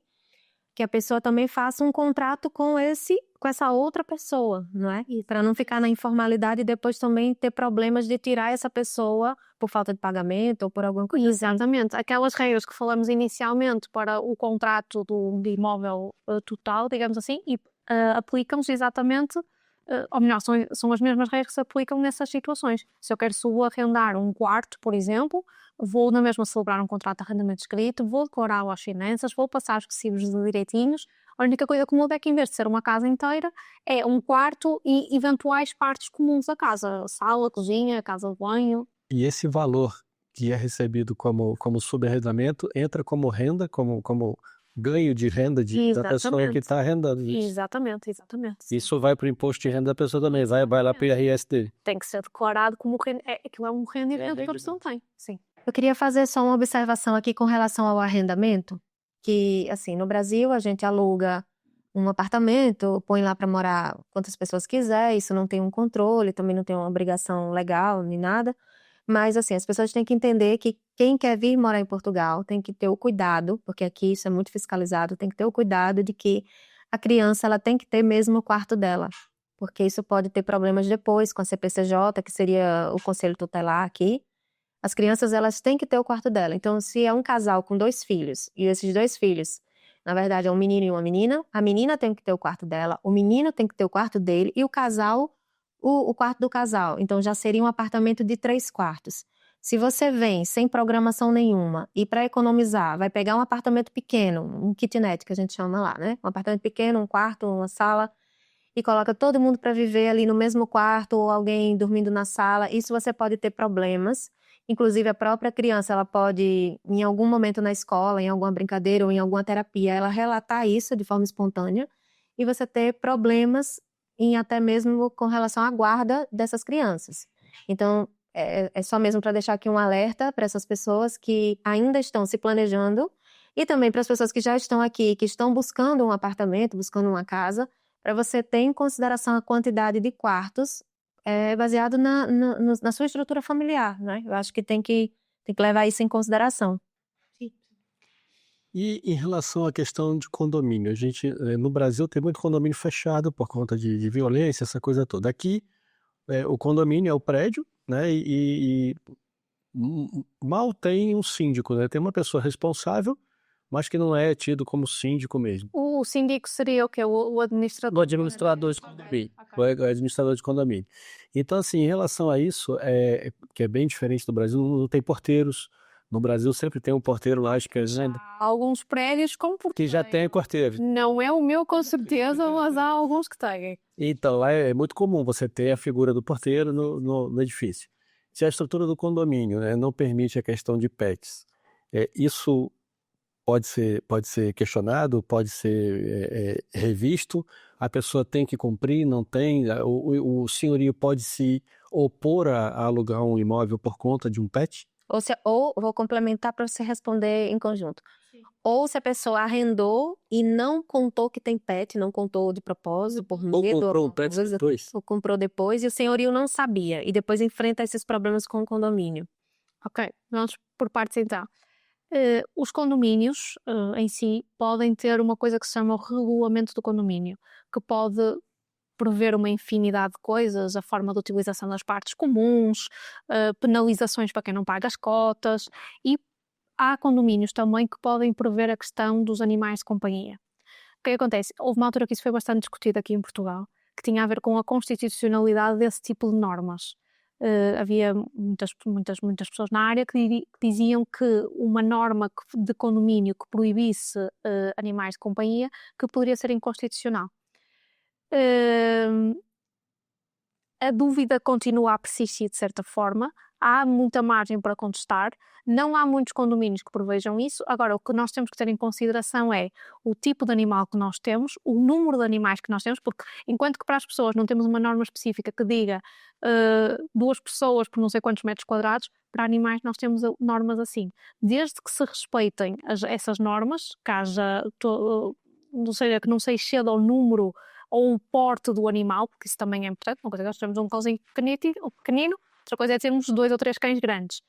Speaker 2: que a pessoa também faça um contrato com essa outra pessoa, não é? Para não ficar na informalidade e depois também ter problemas de tirar essa pessoa por falta de pagamento ou por alguma coisa.
Speaker 3: Exatamente. Aquelas regras que falamos inicialmente para o contrato do imóvel total, digamos assim, e aplicam-se exatamente, ou melhor, são as mesmas regras que se aplicam nessas situações. Se eu quero subarrendar um quarto, por exemplo, vou na mesma celebrar um contrato de arrendamento escrito, vou declará-lo às finanças, vou passar os recibos direitinhos. A única coisa que muda é que em vez de ser uma casa inteira, é um quarto e eventuais partes comuns da casa. Sala, cozinha, casa de banho.
Speaker 1: E esse valor que é recebido como subarrendamento entra como renda, como ganho de renda da pessoa que está arrendando isso.
Speaker 3: Exatamente.
Speaker 1: Isso vai para o imposto de renda da pessoa também, vai lá para o IRS dele.
Speaker 3: Tem que ser declarado como aquilo é um rendimento que a pessoa tem. Sim.
Speaker 2: Eu queria fazer só uma observação aqui com relação ao arrendamento, que assim, no Brasil a gente aluga um apartamento, põe lá para morar quantas pessoas quiser, isso não tem um controle, também não tem uma obrigação legal nem nada. Mas, assim, as pessoas têm que entender que quem quer vir morar em Portugal tem que ter o cuidado, porque aqui isso é muito fiscalizado, tem que ter o cuidado de que a criança ela tem que ter mesmo o quarto dela, porque isso pode ter problemas depois com a CPCJ, que seria o Conselho Tutelar aqui. As crianças elas têm que ter o quarto dela. Então, se é um casal com 2 filhos, e esses 2 filhos, na verdade, é um menino e uma menina, a menina tem que ter o quarto dela, o menino tem que ter o quarto dele, e o casal o quarto do casal. Então, já seria um apartamento de 3 quartos. Se você vem sem programação nenhuma e para economizar, vai pegar um apartamento pequeno, um kitnet que a gente chama lá, né? Um apartamento pequeno, um quarto, uma sala, e coloca todo mundo para viver ali no mesmo quarto ou alguém dormindo na sala, isso você pode ter problemas. Inclusive, a própria criança, ela pode, em algum momento na escola, em alguma brincadeira ou em alguma terapia, ela relatar isso de forma espontânea e você ter problemas até mesmo com relação à guarda dessas crianças. Então, é só mesmo para deixar aqui um alerta para essas pessoas que ainda estão se planejando e também para as pessoas que já estão aqui, que estão buscando um apartamento, buscando uma casa, para você ter em consideração a quantidade de quartos baseado na sua estrutura familiar, né? Eu acho que tem que levar isso em consideração.
Speaker 1: E em relação à questão de condomínio, a gente no Brasil tem muito condomínio fechado por conta de violência, essa coisa toda. Aqui o condomínio é o prédio, né? E mal tem um síndico, né? Tem uma pessoa responsável, mas que não é tido como síndico mesmo.
Speaker 3: O síndico seria o quê? O administrador?
Speaker 1: O administrador de condomínio. O administrador de condomínio. Então, assim, em relação a isso, que é bem diferente do Brasil, não tem porteiros. No Brasil sempre tem um porteiro lá, acho que
Speaker 3: Há alguns prédios com porteiro.
Speaker 1: que já tem porteiro.
Speaker 3: Não é o meu, com certeza, mas há alguns que têm.
Speaker 1: Então, lá é muito comum você ter a figura do porteiro no edifício. Se a estrutura do condomínio, né, não permite a questão de pets, isso pode ser questionado, pode ser revisto, a pessoa tem que cumprir, não tem, o senhorio pode se opor a alugar um imóvel por conta de um pet?
Speaker 2: Ou vou complementar para você responder em conjunto. Sim. Ou se a pessoa arrendou e não contou que tem pet, não contou de propósito, por medo.
Speaker 1: Ou comprou um pet depois.
Speaker 2: Ou comprou depois e o senhorio não sabia. E depois enfrenta esses problemas com o condomínio.
Speaker 3: Ok, vamos por partes então. Os condomínios em si podem ter uma coisa que se chama o regulamento do condomínio, que pode prever uma infinidade de coisas, a forma de utilização das partes comuns, penalizações para quem não paga as cotas, e há condomínios também que podem prever a questão dos animais de companhia. O que acontece? Houve uma altura que isso foi bastante discutido aqui em Portugal, que tinha a ver com a constitucionalidade desse tipo de normas. Havia muitas pessoas na área que diziam que uma norma de condomínio que proibisse animais de companhia que poderia ser inconstitucional. A dúvida continua a persistir de certa forma, há muita margem para contestar, não há muitos condomínios que prevejam isso. Agora, o que nós temos que ter em consideração é o tipo de animal que nós temos, o número de animais que nós temos, porque enquanto que para as pessoas não temos uma norma específica que diga 2 pessoas por não sei quantos metros quadrados, para animais nós temos normas assim. Desde que se respeitem essas normas, que haja, ou seja, que não se exceda o número ou o porte do animal, porque isso também é importante. Uma coisa é que nós temos um cãozinho pequenino, outra coisa é termos 2 ou 3 cães grandes.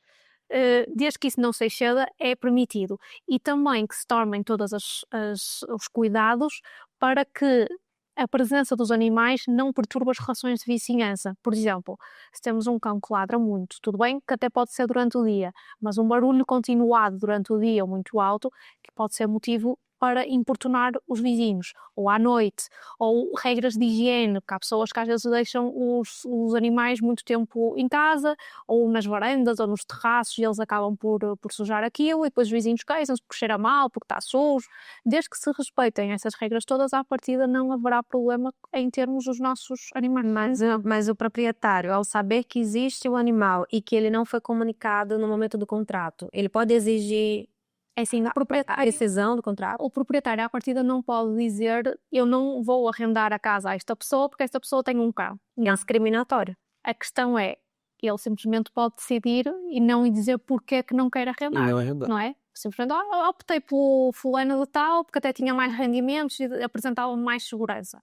Speaker 3: Desde que isso não se exceda, é permitido. E também que se tomem todos os cuidados para que a presença dos animais não perturbe as relações de vizinhança. Por exemplo, se temos um cão que ladra muito, tudo bem que até pode ser durante o dia, mas um barulho continuado durante o dia muito alto, que pode ser motivo para importunar os vizinhos, ou à noite, ou regras de higiene, porque há pessoas que às vezes deixam os animais muito tempo em casa, ou nas varandas, ou nos terraços, e eles acabam por sujar aquilo, e depois os vizinhos queixam-se porque cheira mal, porque está sujo. Desde que se respeitem essas regras todas, à partida não haverá problema em termos os nossos animais.
Speaker 2: Mas o proprietário, ao saber que existe o animal e que ele não foi comunicado no momento do contrato, ele pode exigir
Speaker 3: É assim,
Speaker 2: a rescisão do contrato?
Speaker 3: o proprietário à partida não pode dizer eu não vou arrendar a casa a esta pessoa porque esta pessoa tem um cão.
Speaker 2: É discriminatório.
Speaker 3: A questão é, ele simplesmente pode decidir e não dizer porque é que não quer arrendar, não é? Simplesmente, optei pelo fulano de tal porque até tinha mais rendimentos e apresentava mais segurança.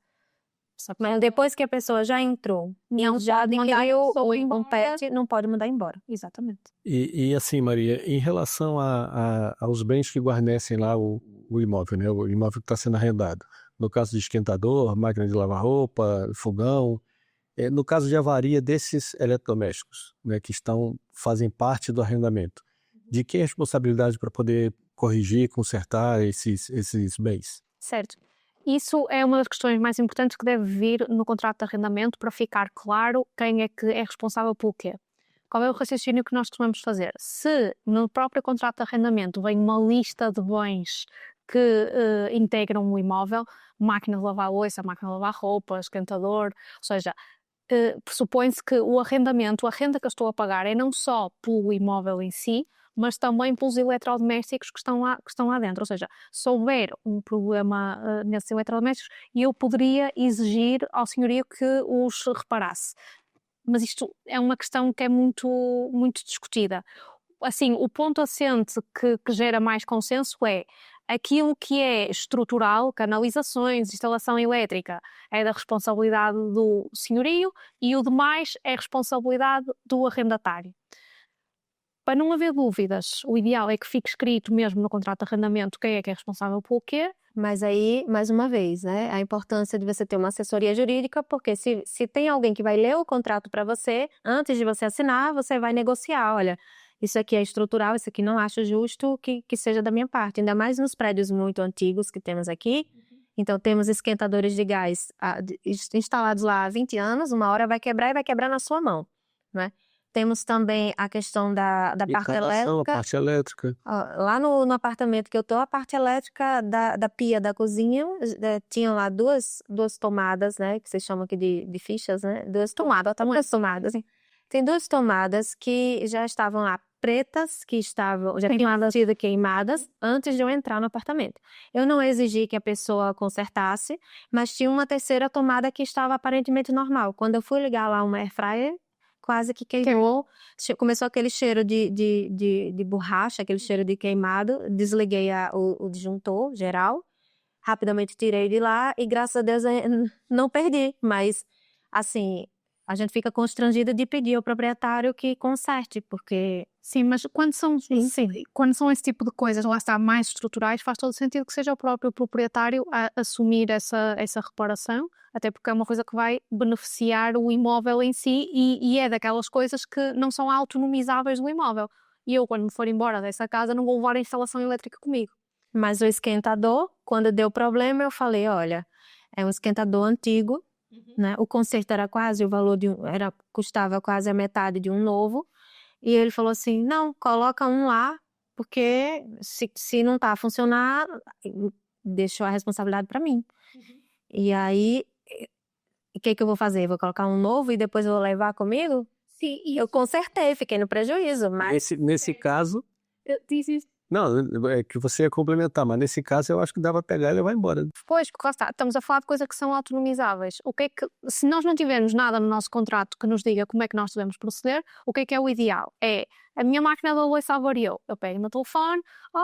Speaker 2: Mas depois que a pessoa já entrou, já adquiriu um pet, não pode mandar embora.
Speaker 3: Exatamente.
Speaker 1: E assim, Maria, em relação aos bens que guarnecem lá o imóvel, né? O imóvel que está sendo arrendado. No caso de esquentador, máquina de lavar roupa, fogão. No caso de avaria desses eletrodomésticos, né, que fazem parte do arrendamento, de quem é a responsabilidade para poder corrigir, consertar esses bens?
Speaker 3: Certo. Isso é uma das questões mais importantes que deve vir no contrato de arrendamento para ficar claro quem é que é responsável pelo quê. Qual é o raciocínio que nós costumamos fazer? Se no próprio contrato de arrendamento vem uma lista de bens que integram o imóvel, máquina de lavar louça, máquina de lavar roupa, esquentador, ou seja, pressupõe-se que a renda que eu estou a pagar é não só pelo imóvel em si, mas também pelos eletrodomésticos que estão lá dentro. Ou seja, se houver um problema nesses eletrodomésticos, eu poderia exigir ao senhorio que os reparasse. Mas isto é uma questão que é muito, muito discutida. Assim, o ponto assente que gera mais consenso é aquilo que é estrutural, canalizações, instalação elétrica, é da responsabilidade do senhorio e o demais é responsabilidade do arrendatário. Para não haver dúvidas, o ideal é que fique escrito mesmo no contrato de arrendamento quem é que é responsável pelo quê.
Speaker 2: Mas aí, mais uma vez, né, a importância de você ter uma assessoria jurídica, porque se tem alguém que vai ler o contrato para você, antes de você assinar, você vai negociar, olha, isso aqui é estrutural, isso aqui não acho justo que seja da minha parte, ainda mais nos prédios muito antigos que temos aqui. Então, temos esquentadores de gás instalados lá há 20 anos, uma hora vai quebrar e vai quebrar na sua mão, né? Temos também a questão da parte elétrica.
Speaker 1: A parte elétrica.
Speaker 2: Lá no apartamento que eu tô, a parte elétrica da pia da cozinha, tinham lá duas tomadas, né? Que vocês chamam aqui de fichas, né? Duas tomadas. Tem 2 tomadas que já estavam lá pretas, já tinham sido queimadas antes de eu entrar no apartamento. Eu não exigi que a pessoa consertasse, mas tinha uma terceira tomada que estava aparentemente normal. Quando eu fui ligar lá uma air fryer, quase que queimou, começou aquele cheiro de borracha, aquele cheiro de queimado, desliguei o disjuntor geral, rapidamente tirei de lá e graças a Deus não perdi, mas assim, a gente fica constrangida de pedir ao proprietário que conserte, porque...
Speaker 3: Sim, mas quando são esse tipo de coisas, lá está, mais estruturais, faz todo sentido que seja o próprio proprietário a assumir essa reparação, até porque é uma coisa que vai beneficiar o imóvel em si e é daquelas coisas que não são autonomizáveis do imóvel. E eu, quando me for embora dessa casa, não vou levar a instalação elétrica comigo.
Speaker 2: Mas o esquentador, quando deu problema, eu falei, olha, é um esquentador antigo, né? O conserto era quase o valor custava quase a metade de um novo. E ele falou assim, não, coloca um lá, porque se não tá a funcionar, deixou a responsabilidade para mim. E aí, o que eu vou fazer? Vou colocar um novo e depois eu vou levar comigo?
Speaker 3: Sim,
Speaker 2: Eu consertei, fiquei no prejuízo, mas
Speaker 1: Nesse caso, não, é que você ia complementar, mas nesse caso eu acho que dá para pegar e levar embora.
Speaker 3: Pois, porque lá está, estamos a falar de coisas que são autonomizáveis. O que é que, se nós não tivermos nada no nosso contrato que nos diga como é que nós devemos proceder, o que é o ideal? É, a minha máquina da louça avariou. Eu pego no telefone,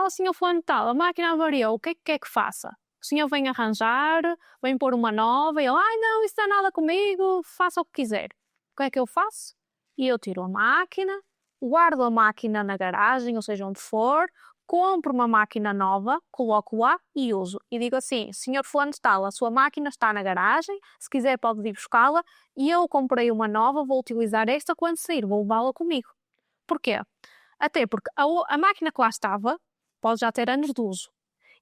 Speaker 3: senhor fulano tal, a máquina avariou, o que é que faça? O senhor vem arranjar, vem pôr uma nova, e ele, não, isso não é nada comigo, faça o que quiser. O que é que eu faço? E eu tiro a máquina, guardo a máquina na garagem, ou seja, onde for, compro uma máquina nova, coloco lá e uso. E digo assim, senhor fulano de tal, a sua máquina está na garagem, se quiser pode vir buscá-la, e eu comprei uma nova, vou utilizar esta quando sair, vou levá-la comigo. Porquê? Até porque a máquina que lá estava pode já ter anos de uso.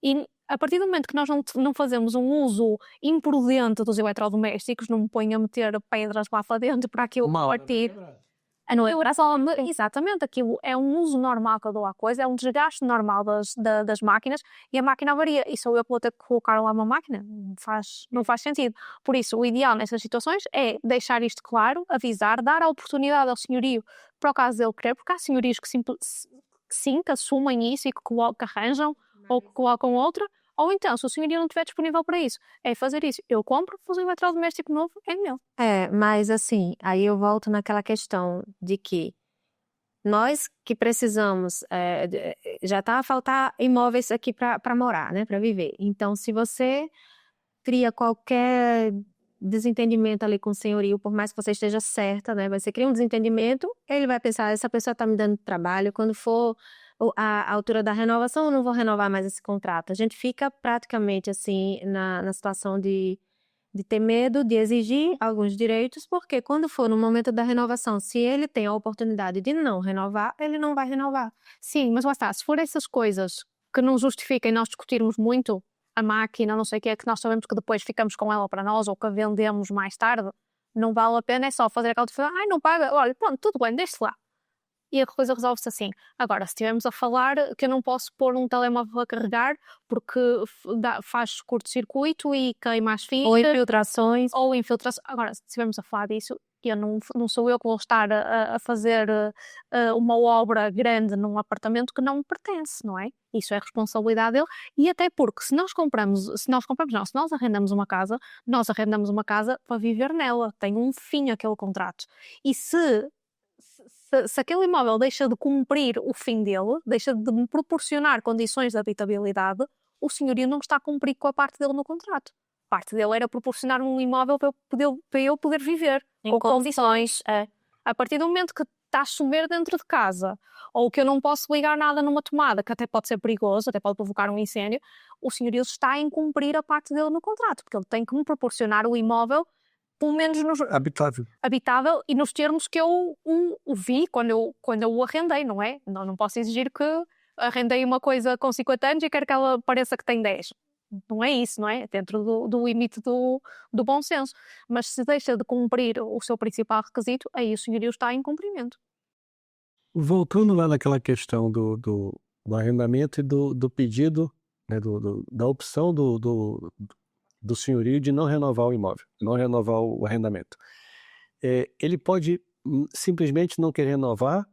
Speaker 3: E a partir do momento que nós não fazemos um uso imprudente dos eletrodomésticos, não me ponho a meter pedras lá para dentro para aquilo partir. Não é exatamente, aquilo é um uso normal que eu dou à coisa, é um desgaste normal das máquinas e a máquina avaria. E sou eu que vou ter que colocar lá uma máquina? Não faz sentido. Por isso, o ideal nessas situações é deixar isto claro, avisar, dar a oportunidade ao senhorio para o caso dele querer, porque há senhorios que assumem isso e que arranjam ou que colocam outra. Ou então, se o senhorio não estiver disponível para isso, é fazer isso. Eu compro, fazer um eletrodoméstico novo, é meu.
Speaker 2: mas assim, aí eu volto naquela questão de que nós que precisamos, já está a faltar imóveis aqui para morar, né, para viver. Então, se você cria qualquer desentendimento ali com o senhorio, por mais que você esteja certa, né, você cria um desentendimento, ele vai pensar, essa pessoa está me dando trabalho, quando for a altura da renovação, eu não vou renovar mais esse contrato. A gente fica praticamente assim na situação de ter medo de exigir alguns direitos, porque quando for no momento da renovação, se ele tem a oportunidade de não renovar, ele não vai renovar.
Speaker 3: Sim, mas lá está, se for essas coisas que não justifiquem nós discutirmos muito a máquina, não sei o que é, que nós sabemos que depois ficamos com ela para nós ou que a vendemos mais tarde, não vale a pena, é só fazer aquela defesa, não paga, olha, pronto, tudo bem, deixe lá. E a coisa resolve-se assim. Agora, se estivermos a falar que eu não posso pôr um telemóvel a carregar porque faz curto-circuito e queima as fitas.
Speaker 2: Ou infiltrações.
Speaker 3: Agora, se estivermos a falar disso, eu não sou eu que vou estar a fazer uma obra grande num apartamento que não me pertence, não é? Isso é responsabilidade dele. E até porque se nós arrendamos uma casa, nós arrendamos uma casa para viver nela. Tem um fim aquele contrato. E se aquele imóvel deixa de cumprir o fim dele, deixa de me proporcionar condições de habitabilidade, o senhorio não está a cumprir com a parte dele no contrato. A parte dele era proporcionar um imóvel para eu poder viver
Speaker 2: em condições.
Speaker 3: A partir do momento que está a chover dentro de casa, ou que eu não posso ligar nada numa tomada, que até pode ser perigoso, até pode provocar um incêndio, o senhorio está a incumprir a parte dele no contrato, porque ele tem que me proporcionar o imóvel pelo menos habitável e nos termos que eu o vi quando eu o arrendei, não é? Não posso exigir que arrendei uma coisa com 50 anos e quero que ela pareça que tem 10. Não é isso, não é? Dentro do limite do bom senso. Mas se deixa de cumprir o seu principal requisito, aí o senhorio está em cumprimento.
Speaker 1: Voltando lá naquela questão do arrendamento e do pedido, né, da opção do senhorio de não renovar o imóvel, não renovar o arrendamento. Ele pode simplesmente não querer renovar,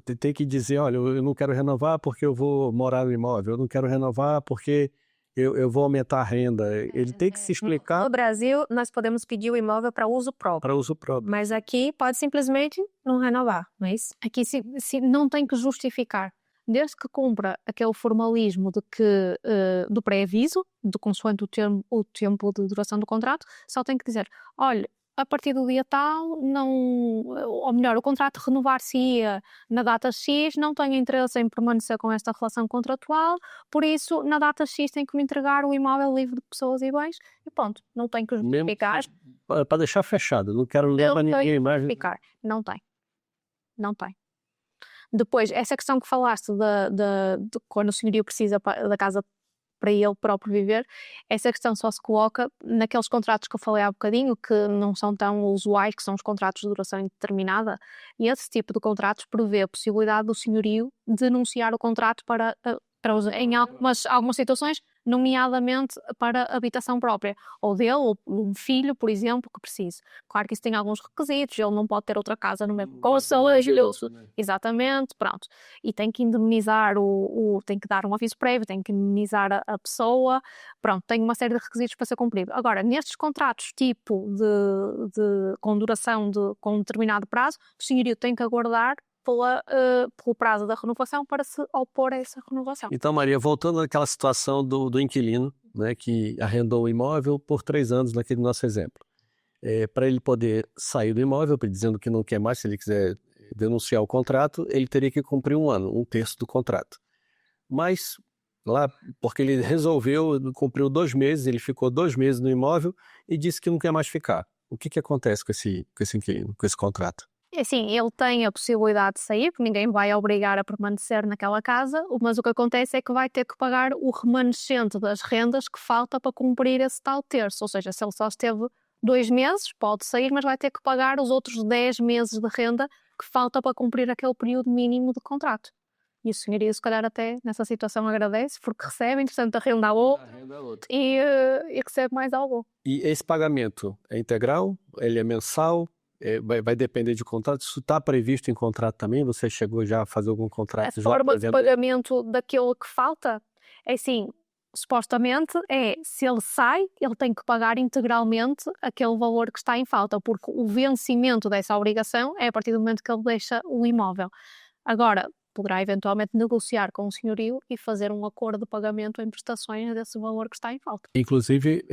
Speaker 1: ter que dizer, olha, eu não quero renovar porque eu vou morar no imóvel, eu não quero renovar porque eu vou aumentar a renda. Ele tem que se explicar.
Speaker 2: No Brasil, nós podemos pedir o imóvel para uso próprio.
Speaker 1: Para uso próprio.
Speaker 2: Mas aqui pode simplesmente não renovar, não é isso?
Speaker 3: Aqui se não tem que justificar. Desde que cumpra aquele formalismo do pré-aviso, de consoante o tempo de duração do contrato, só tem que dizer, olha, a partir do dia tal, ou melhor, o contrato renovar-se-ia na data X, não tenho interesse em permanecer com esta relação contratual, por isso, na data X tem que me entregar o imóvel livre de pessoas e bens, e pronto, não tem que justificar.
Speaker 1: Para deixar fechado, não quero ler para ninguém mais.
Speaker 3: Não tem. Depois, essa questão que falaste de quando o senhorio precisa da casa para ele próprio viver, essa questão só se coloca naqueles contratos que eu falei há bocadinho, que não são tão usuais, que são os contratos de duração indeterminada, e esse tipo de contratos prevê a possibilidade do senhorio denunciar o contrato para em algumas situações nomeadamente para habitação própria, ou dele, ou um filho, por exemplo, que precise. Claro que isso tem alguns requisitos, ele não pode ter outra casa no mesmo concelho, exatamente, pronto. E tem que indemnizar, tem que dar um aviso prévio, tem que indemnizar a pessoa, pronto, tem uma série de requisitos para ser cumprido. Agora, nestes contratos tipo com duração com um determinado prazo, o senhorio tem que aguardar pelo prazo da renovação para se opor a essa renovação.
Speaker 1: Então, Maria, voltando àquela situação do inquilino, né, que arrendou o imóvel por 3 anos, naquele nosso exemplo. Para ele poder sair do imóvel, dizendo que não quer mais, se ele quiser denunciar o contrato, ele teria que cumprir 1 ano, 1/3 do contrato. Mas, lá, porque ele resolveu, cumpriu 2 meses, ele ficou 2 meses no imóvel e disse que não quer mais ficar. O que acontece com esse inquilino, com esse contrato?
Speaker 3: Assim, ele tem a possibilidade de sair, porque ninguém vai obrigar a permanecer naquela casa, mas o que acontece é que vai ter que pagar o remanescente das rendas que falta para cumprir esse tal terço. Ou seja, se ele só esteve 2 meses, pode sair, mas vai ter que pagar os outros 10 meses de renda que falta para cumprir aquele período mínimo de contrato. E o senhorio, se calhar, até nessa situação agradece, porque recebe, entretanto, a renda a outro e recebe mais algo.
Speaker 1: E esse pagamento é integral? Ele é mensal? Vai depender de contrato? Isso está previsto em contrato também? Você chegou já a fazer algum contrato?
Speaker 3: A forma de pagamento daquilo que falta é assim, supostamente se ele sai, ele tem que pagar integralmente aquele valor que está em falta, porque o vencimento dessa obrigação é a partir do momento que ele deixa o imóvel. Agora, poderá eventualmente negociar com o senhorio e fazer um acordo de pagamento em prestações desse valor que está em falta.
Speaker 1: Inclusive,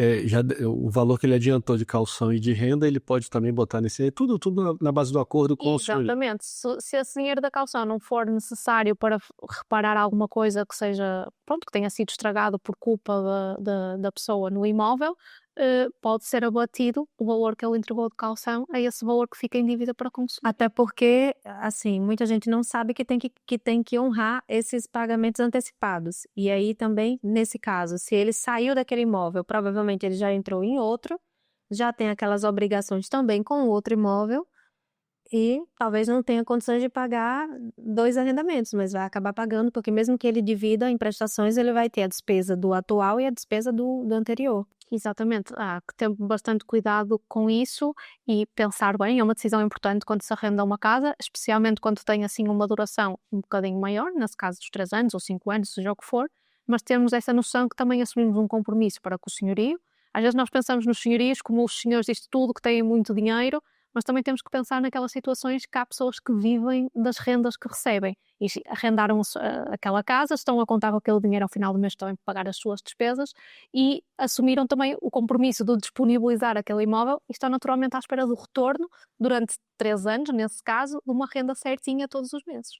Speaker 1: o valor que ele adiantou de calção e de renda, ele pode também botar nesse... Tudo na base do acordo com o senhorio.
Speaker 3: Exatamente. Se esse dinheiro da calção não for necessário para reparar alguma coisa que seja, pronto, que tenha sido estragado por culpa da pessoa no imóvel, pode ser abatido o valor que ele entregou de calção a esse valor que fica em dívida para consumo.
Speaker 2: Até porque, assim, muita gente não sabe que tem que honrar esses pagamentos antecipados. E aí também, nesse caso, se ele saiu daquele imóvel, provavelmente ele já entrou em outro, já tem aquelas obrigações também com o outro imóvel e talvez não tenha condições de pagar 2 arrendamentos, mas vai acabar pagando, porque mesmo que ele divida em prestações, ele vai ter a despesa do atual e a despesa do anterior.
Speaker 3: Exatamente, há que ter bastante cuidado com isso e pensar bem, é uma decisão importante quando se arrenda uma casa, especialmente quando tem assim uma duração um bocadinho maior, nesse caso dos 3 anos ou 5 anos, seja o que for, mas temos essa noção que também assumimos um compromisso para com o senhorio. Às vezes nós pensamos nos senhorios como os senhores disto tudo, que têm muito dinheiro, mas também temos que pensar naquelas situações que há pessoas que vivem das rendas que recebem. E arrendaram aquela casa, estão a contar com aquele dinheiro ao final do mês, estão a pagar as suas despesas e assumiram também o compromisso de disponibilizar aquele imóvel e estão naturalmente à espera do retorno, durante 3 anos, nesse caso, de uma renda certinha todos os meses.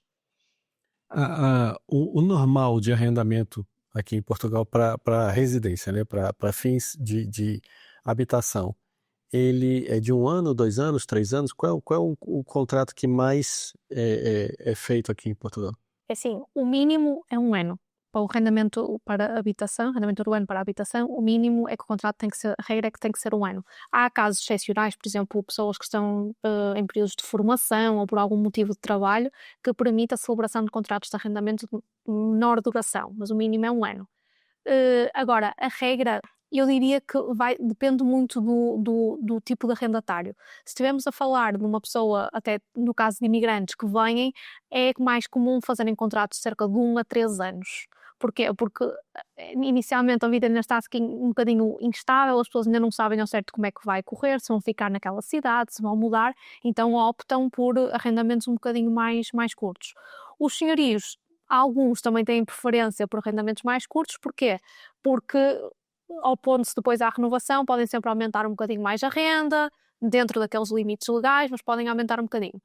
Speaker 1: O normal de arrendamento aqui em Portugal para residência, né, para fins de habitação, ele é de 1 ano, 2 anos, 3 anos? Qual é o contrato que mais é feito aqui em Portugal?
Speaker 3: É assim, o mínimo é 1 ano. Para o arrendamento para habitação, arrendamento urbano para habitação, o mínimo é que o contrato tem que ser, a regra é que tem que ser 1 ano. Há casos excepcionais, por exemplo, pessoas que estão em períodos de formação ou por algum motivo de trabalho, que permite a celebração de contratos de arrendamento de menor duração, mas o mínimo é 1 ano. Agora, a regra, eu diria que depende muito do tipo de arrendatário. Se estivermos a falar de uma pessoa, até no caso de imigrantes que vêm, é mais comum fazerem contratos de cerca de 1 a 3 anos. Porquê? Porque inicialmente a vida ainda está um bocadinho instável, as pessoas ainda não sabem ao certo como é que vai correr, se vão ficar naquela cidade, se vão mudar, então optam por arrendamentos um bocadinho mais curtos. Os senhorios, alguns também têm preferência por arrendamentos mais curtos, porquê? Porque opondo-se depois à renovação, podem sempre aumentar um bocadinho mais a renda, dentro daqueles limites legais, mas podem aumentar um bocadinho.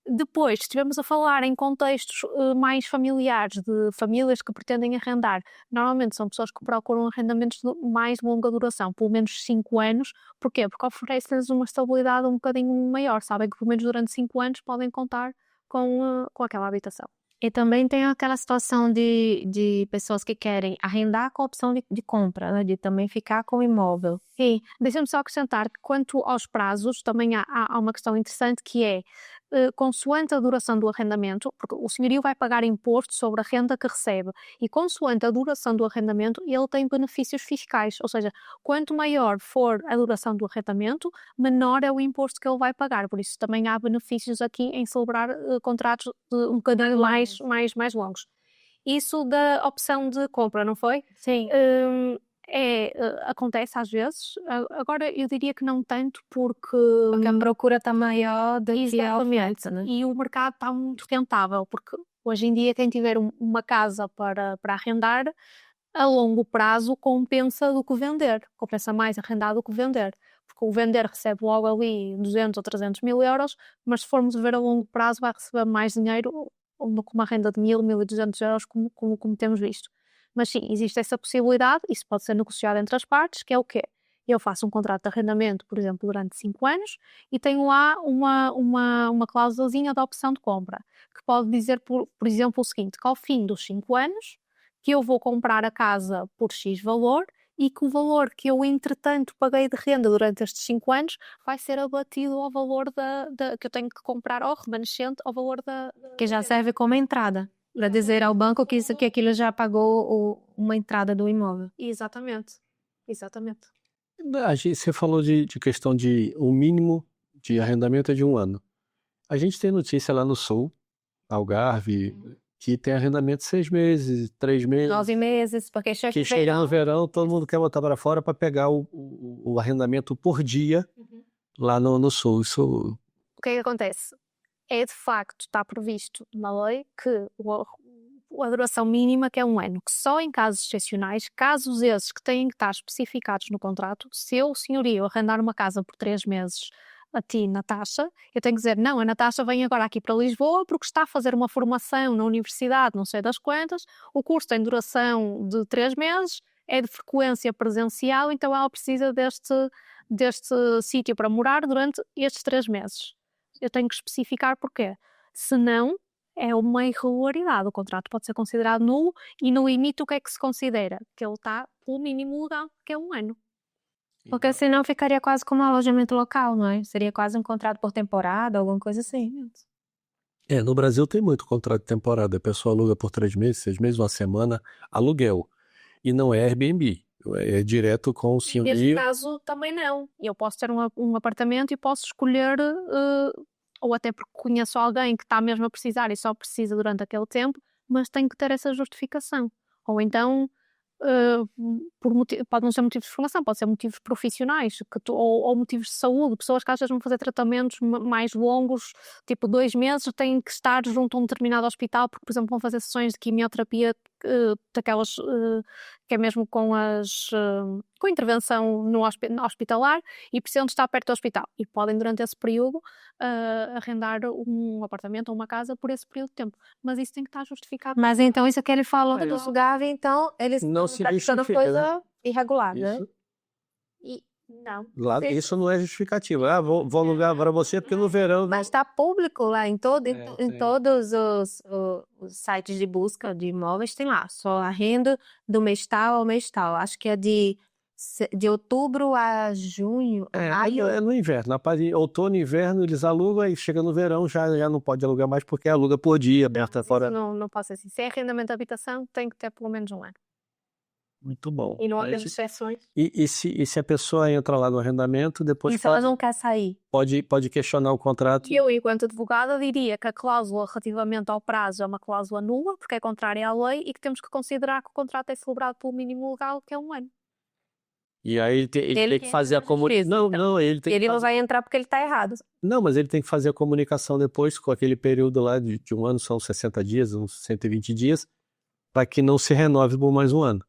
Speaker 3: Depois, se estivermos a falar em contextos mais familiares, de famílias que pretendem arrendar, normalmente são pessoas que procuram arrendamentos de mais longa duração, pelo menos 5 anos. Porquê? Porque oferece-lhes uma estabilidade um bocadinho maior, sabem que pelo menos durante 5 anos podem contar com aquela habitação.
Speaker 2: E também tem aquela situação de pessoas que querem arrendar com a opção de compra, né? De também ficar com o imóvel.
Speaker 3: E deixa-me só acrescentar que quanto aos prazos, também há uma questão interessante que é, consoante a duração do arrendamento, porque o senhorio vai pagar imposto sobre a renda que recebe, e consoante a duração do arrendamento, ele tem benefícios fiscais, ou seja, quanto maior for a duração do arrendamento, menor é o imposto que ele vai pagar, por isso também há benefícios aqui em celebrar contratos um bocadinho mais longos. Isso da opção de compra, não foi?
Speaker 2: Sim.
Speaker 3: Acontece às vezes, agora eu diria que não tanto porque
Speaker 2: a procura está maior do que a oferta, né?
Speaker 3: E o mercado está muito rentável, porque hoje em dia quem tiver uma casa para arrendar, a longo prazo compensa do que vender, compensa mais arrendar do que vender, porque o vender recebe logo ali 200 ou 300 mil euros, mas se formos ver a longo prazo vai receber mais dinheiro do que uma renda de 1.000, 1.200 euros como temos visto. Mas sim, existe essa possibilidade, isso pode ser negociado entre as partes, que é o quê? Eu faço um contrato de arrendamento, por exemplo, durante 5 anos e tenho lá uma cláusulazinha da opção de compra, que pode dizer, por exemplo, o seguinte, que ao fim dos 5 anos, que eu vou comprar a casa por X valor e que o valor que eu, entretanto, paguei de renda durante estes 5 anos vai ser abatido ao valor que eu tenho que comprar ao remanescente, ao valor
Speaker 2: que já serve como entrada. Para dizer ao banco que aquilo já pagou uma entrada do imóvel.
Speaker 3: Exatamente.
Speaker 1: Você falou de questão de o mínimo de arrendamento é de 1 ano. A gente tem notícia lá no Sul, Algarve, que tem arrendamento 6 meses, 3 meses.
Speaker 2: 9 meses, porque
Speaker 1: que chega no verão, todo mundo quer botar para fora para pegar o arrendamento por dia lá no Sul. Isso...
Speaker 3: O que é que acontece? É de facto, está previsto na lei que a duração mínima que é 1 ano, que só em casos excepcionais, casos esses que têm que estar especificados no contrato, se eu, senhorio, arrendar uma casa por 3 meses a ti, Natasha, eu tenho que dizer, não, a Natasha vem agora aqui para Lisboa porque está a fazer uma formação na universidade, não sei das quantas, o curso tem duração de 3 meses, é de frequência presencial, então ela precisa deste sítio para morar durante estes 3 meses. Eu tenho que especificar porquê. Senão, é uma irregularidade. O contrato pode ser considerado nulo e no limite o que é que se considera? Que ele está pelo mínimo legal, que é 1 ano.
Speaker 2: Porque senão ficaria quase como um alojamento local, não é? Seria quase um contrato por temporada, alguma coisa assim.
Speaker 1: No Brasil tem muito contrato de temporada. A pessoa aluga por 3 meses, 6 meses, 1 semana, aluguel. E não é Airbnb. É direto com o senhorio.
Speaker 3: Neste caso também não. Eu posso ter um apartamento e posso escolher, ou até porque conheço alguém que está mesmo a precisar e só precisa durante aquele tempo, mas tem que ter essa justificação. Ou então, pode não ser motivos de formação, pode ser motivos profissionais ou motivos de saúde, pessoas que às vezes vão fazer tratamentos mais longos, tipo 2 meses, têm que estar junto a um determinado hospital porque, por exemplo, vão fazer sessões de quimioterapia daquelas que é mesmo com intervenção no hospitalar e precisam de estar perto do hospital e podem durante esse período arrendar um apartamento ou uma casa por esse período de tempo, mas isso tem que estar justificado.
Speaker 2: Mas então isso que ele falou do Algarve, então eles
Speaker 1: não
Speaker 2: estão
Speaker 1: se
Speaker 2: praticando
Speaker 1: justifica,
Speaker 2: coisa
Speaker 1: né?
Speaker 2: irregular,
Speaker 1: Isso,
Speaker 2: né?
Speaker 3: Não.
Speaker 1: isso não é justificativa. Vou alugar para você porque no verão...
Speaker 2: Mas está público lá em
Speaker 1: tem.
Speaker 2: todos os sites de busca de imóveis, tem lá, só arrendo do mês tal ao mês tal. Acho que é de outubro a junho.
Speaker 1: Aí é no inverno. Na parte de outono e inverno eles alugam, aí chega no verão já não pode alugar mais porque aluga por dia, aberta fora.
Speaker 3: Não pode ser assim. Se é arrendamento de habitação, tem que ter pelo menos 1 ano.
Speaker 1: Muito bom.
Speaker 3: E não há exceções.
Speaker 1: E se a pessoa entra lá no arrendamento, depois
Speaker 2: E se elas não querem sair?
Speaker 1: pode questionar o contrato.
Speaker 3: Eu, enquanto advogada, diria que a cláusula relativamente ao prazo é uma cláusula nula, porque é contrária à lei, e que temos que considerar que o contrato é celebrado pelo mínimo legal, que é 1 ano.
Speaker 1: E aí ele tem que fazer a comunicação. Não, ele tem
Speaker 2: Ele não vai entrar porque ele está errado.
Speaker 1: Não, mas ele tem que fazer a comunicação depois com aquele período lá de 1 ano, são 60 dias, uns 120 dias, para que não se renove por mais 1 ano.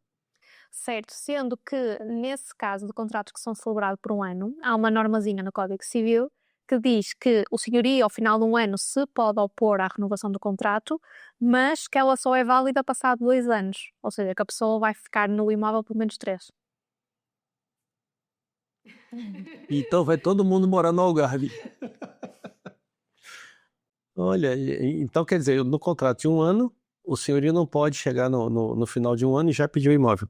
Speaker 3: Certo, sendo que nesse caso de contratos que são celebrados por 1 ano, há uma normazinha no Código Civil que diz que o senhorio ao final de 1 ano se pode opor à renovação do contrato, mas que ela só é válida passado 2 anos, ou seja, que a pessoa vai ficar no imóvel pelo menos 3.
Speaker 1: Então vai todo mundo morar no Algarve. Olha, então quer dizer, no contrato de 1 ano, o senhorio não pode chegar no final de 1 ano e já pedir o imóvel.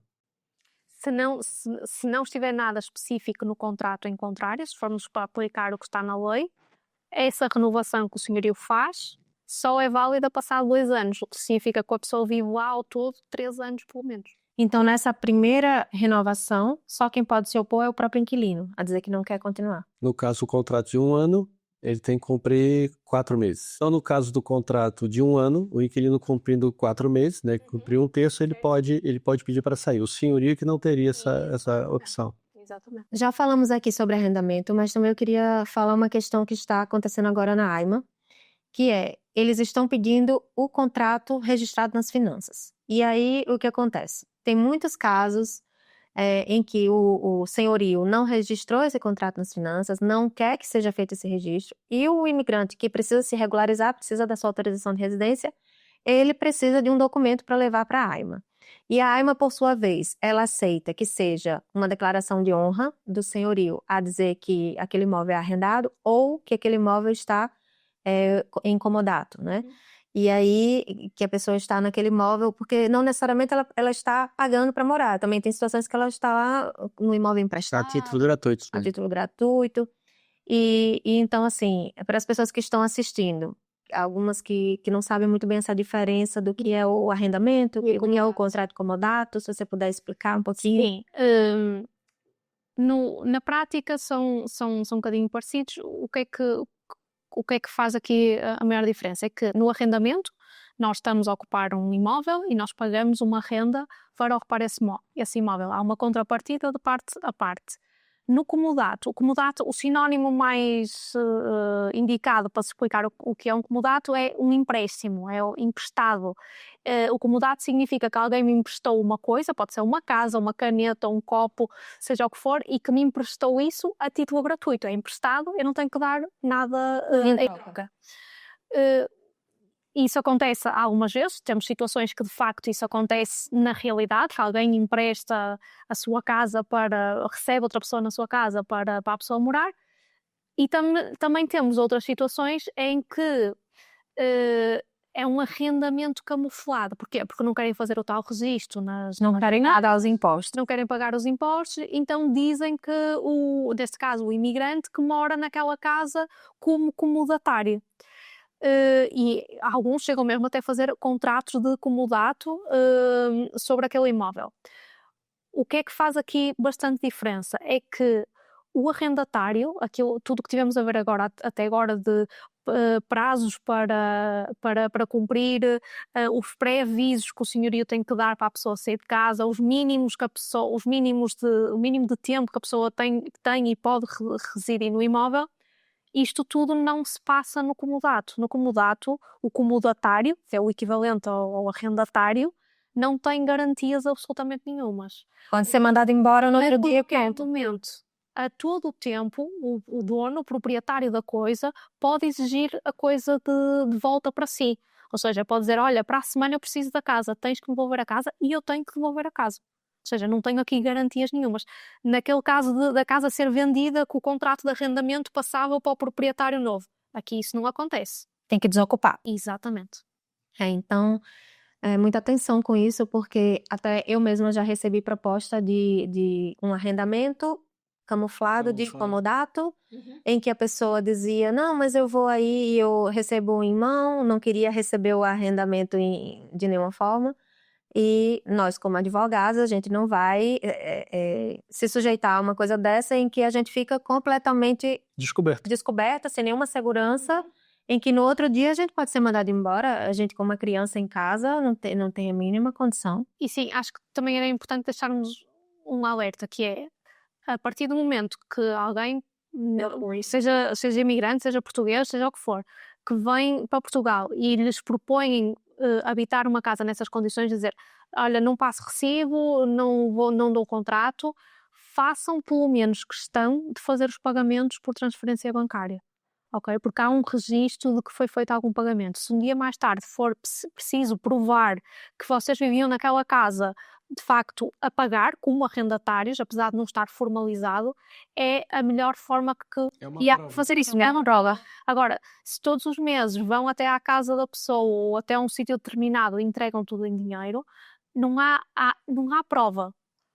Speaker 3: Se não estiver nada específico no contrato em contrário, se formos para aplicar o que está na lei, essa renovação que o senhorio faz só é válida passado 2 anos, o que significa que a pessoa vive lá ao todo 3 anos pelo menos.
Speaker 2: Então, nessa primeira renovação, só quem pode se opor é o próprio inquilino, a dizer que não quer continuar.
Speaker 1: No caso, o contrato de 1 ano, ele tem que cumprir 4 meses. Então, no caso do contrato de 1 ano, o inquilino cumprindo 4 meses, né, cumprir 1/3, ele pode pedir para sair. O senhorio que não teria essa opção.
Speaker 3: Exatamente.
Speaker 2: Já falamos aqui sobre arrendamento, mas também eu queria falar uma questão que está acontecendo agora na AIMA, que é, eles estão pedindo o contrato registrado nas finanças. E aí, o que acontece? Tem muitos casos em que o senhorio não registrou esse contrato nas finanças, não quer que seja feito esse registro, e o imigrante que precisa se regularizar, precisa da sua autorização de residência, ele precisa de um documento para levar para a AIMA. E a AIMA, por sua vez, ela aceita que seja uma declaração de honra do senhorio a dizer que aquele imóvel é arrendado ou que aquele imóvel está em comodato, né? E aí, que a pessoa está naquele imóvel, porque não necessariamente ela está pagando para morar. Também tem situações que ela está lá no imóvel emprestado.
Speaker 1: A título gratuito.
Speaker 2: A título gratuito. E então, assim, para as pessoas que estão assistindo, algumas que não sabem muito bem essa diferença do que é o arrendamento, o que é o contrato de comodato, se você puder explicar um pouquinho.
Speaker 3: Sim. Na prática são um bocadinho parecidos. O que é que faz aqui a maior diferença? É que no arrendamento nós estamos a ocupar um imóvel e nós pagamos uma renda para ocupar esse imóvel. Há uma contrapartida de parte a parte. No comodato, o sinónimo mais indicado para se explicar o que é um comodato é um empréstimo, é o emprestado. O comodato significa que alguém me emprestou uma coisa, pode ser uma casa, uma caneta, um copo, seja o que for, e que me emprestou isso a título gratuito. É emprestado, eu não tenho que dar nada em troca. Isso acontece algumas vezes, temos situações que de facto isso acontece na realidade, que alguém empresta a sua casa recebe outra pessoa na sua casa para a pessoa morar, e também temos outras situações em que é um arrendamento camuflado. Porquê? Porque não querem fazer o tal registro,
Speaker 2: não querem nada aos impostos.
Speaker 3: Não querem pagar os impostos, então dizem que, neste caso, o imigrante que mora naquela casa como comodatário. E alguns chegam mesmo até a fazer contratos de comodato sobre aquele imóvel. O que é que faz aqui bastante diferença? É que o arrendatário, tudo que tivemos a ver até agora de prazos para cumprir, os pré-avisos que o senhorio tem que dar para a pessoa sair de casa, o mínimo de tempo que a pessoa tem e pode residir no imóvel. Isto tudo não se passa no comodato. No comodato, o comodatário, que é o equivalente ao arrendatário, não tem garantias absolutamente nenhumas.
Speaker 2: Pode ser mandado embora no outro dia.
Speaker 3: A todo o tempo, o dono, o proprietário da coisa, pode exigir a coisa de volta para si. Ou seja, pode dizer, olha, para a semana eu preciso da casa, tens que me devolver a casa e eu tenho que devolver a casa. Ou seja, não tenho aqui garantias nenhumas. Naquele caso da casa ser vendida, que o contrato de arrendamento passava para o proprietário novo. Aqui isso não acontece.
Speaker 2: Tem que desocupar.
Speaker 3: Exatamente.
Speaker 2: Então, muita atenção com isso, porque até eu mesma já recebi proposta de um arrendamento camuflado de comodato, em que a pessoa dizia, não, mas eu vou aí e eu recebo em mão, não queria receber o arrendamento de nenhuma forma. E nós, como advogados, a gente não vai se sujeitar a uma coisa dessa em que a gente fica completamente descoberta, sem nenhuma segurança, em que no outro dia a gente pode ser mandado embora, a gente com uma criança em casa não tem a mínima condição.
Speaker 3: E sim, acho que também era importante deixarmos um alerta, que é, a partir do momento que alguém, seja imigrante, seja português, seja o que for, que vem para Portugal e lhes propõem habitar uma casa nessas condições, dizer, olha, não passo recibo, não dou contrato, façam pelo menos questão de fazer os pagamentos por transferência bancária, ok? Porque há um registro de que foi feito algum pagamento. Se um dia mais tarde for preciso provar que vocês viviam naquela casa de facto a pagar como arrendatários, apesar de não estar formalizado, é a melhor forma fazer isso. É uma droga. Agora, se todos os meses vão até à casa da pessoa ou até a um sítio determinado e entregam tudo em dinheiro, não há prova.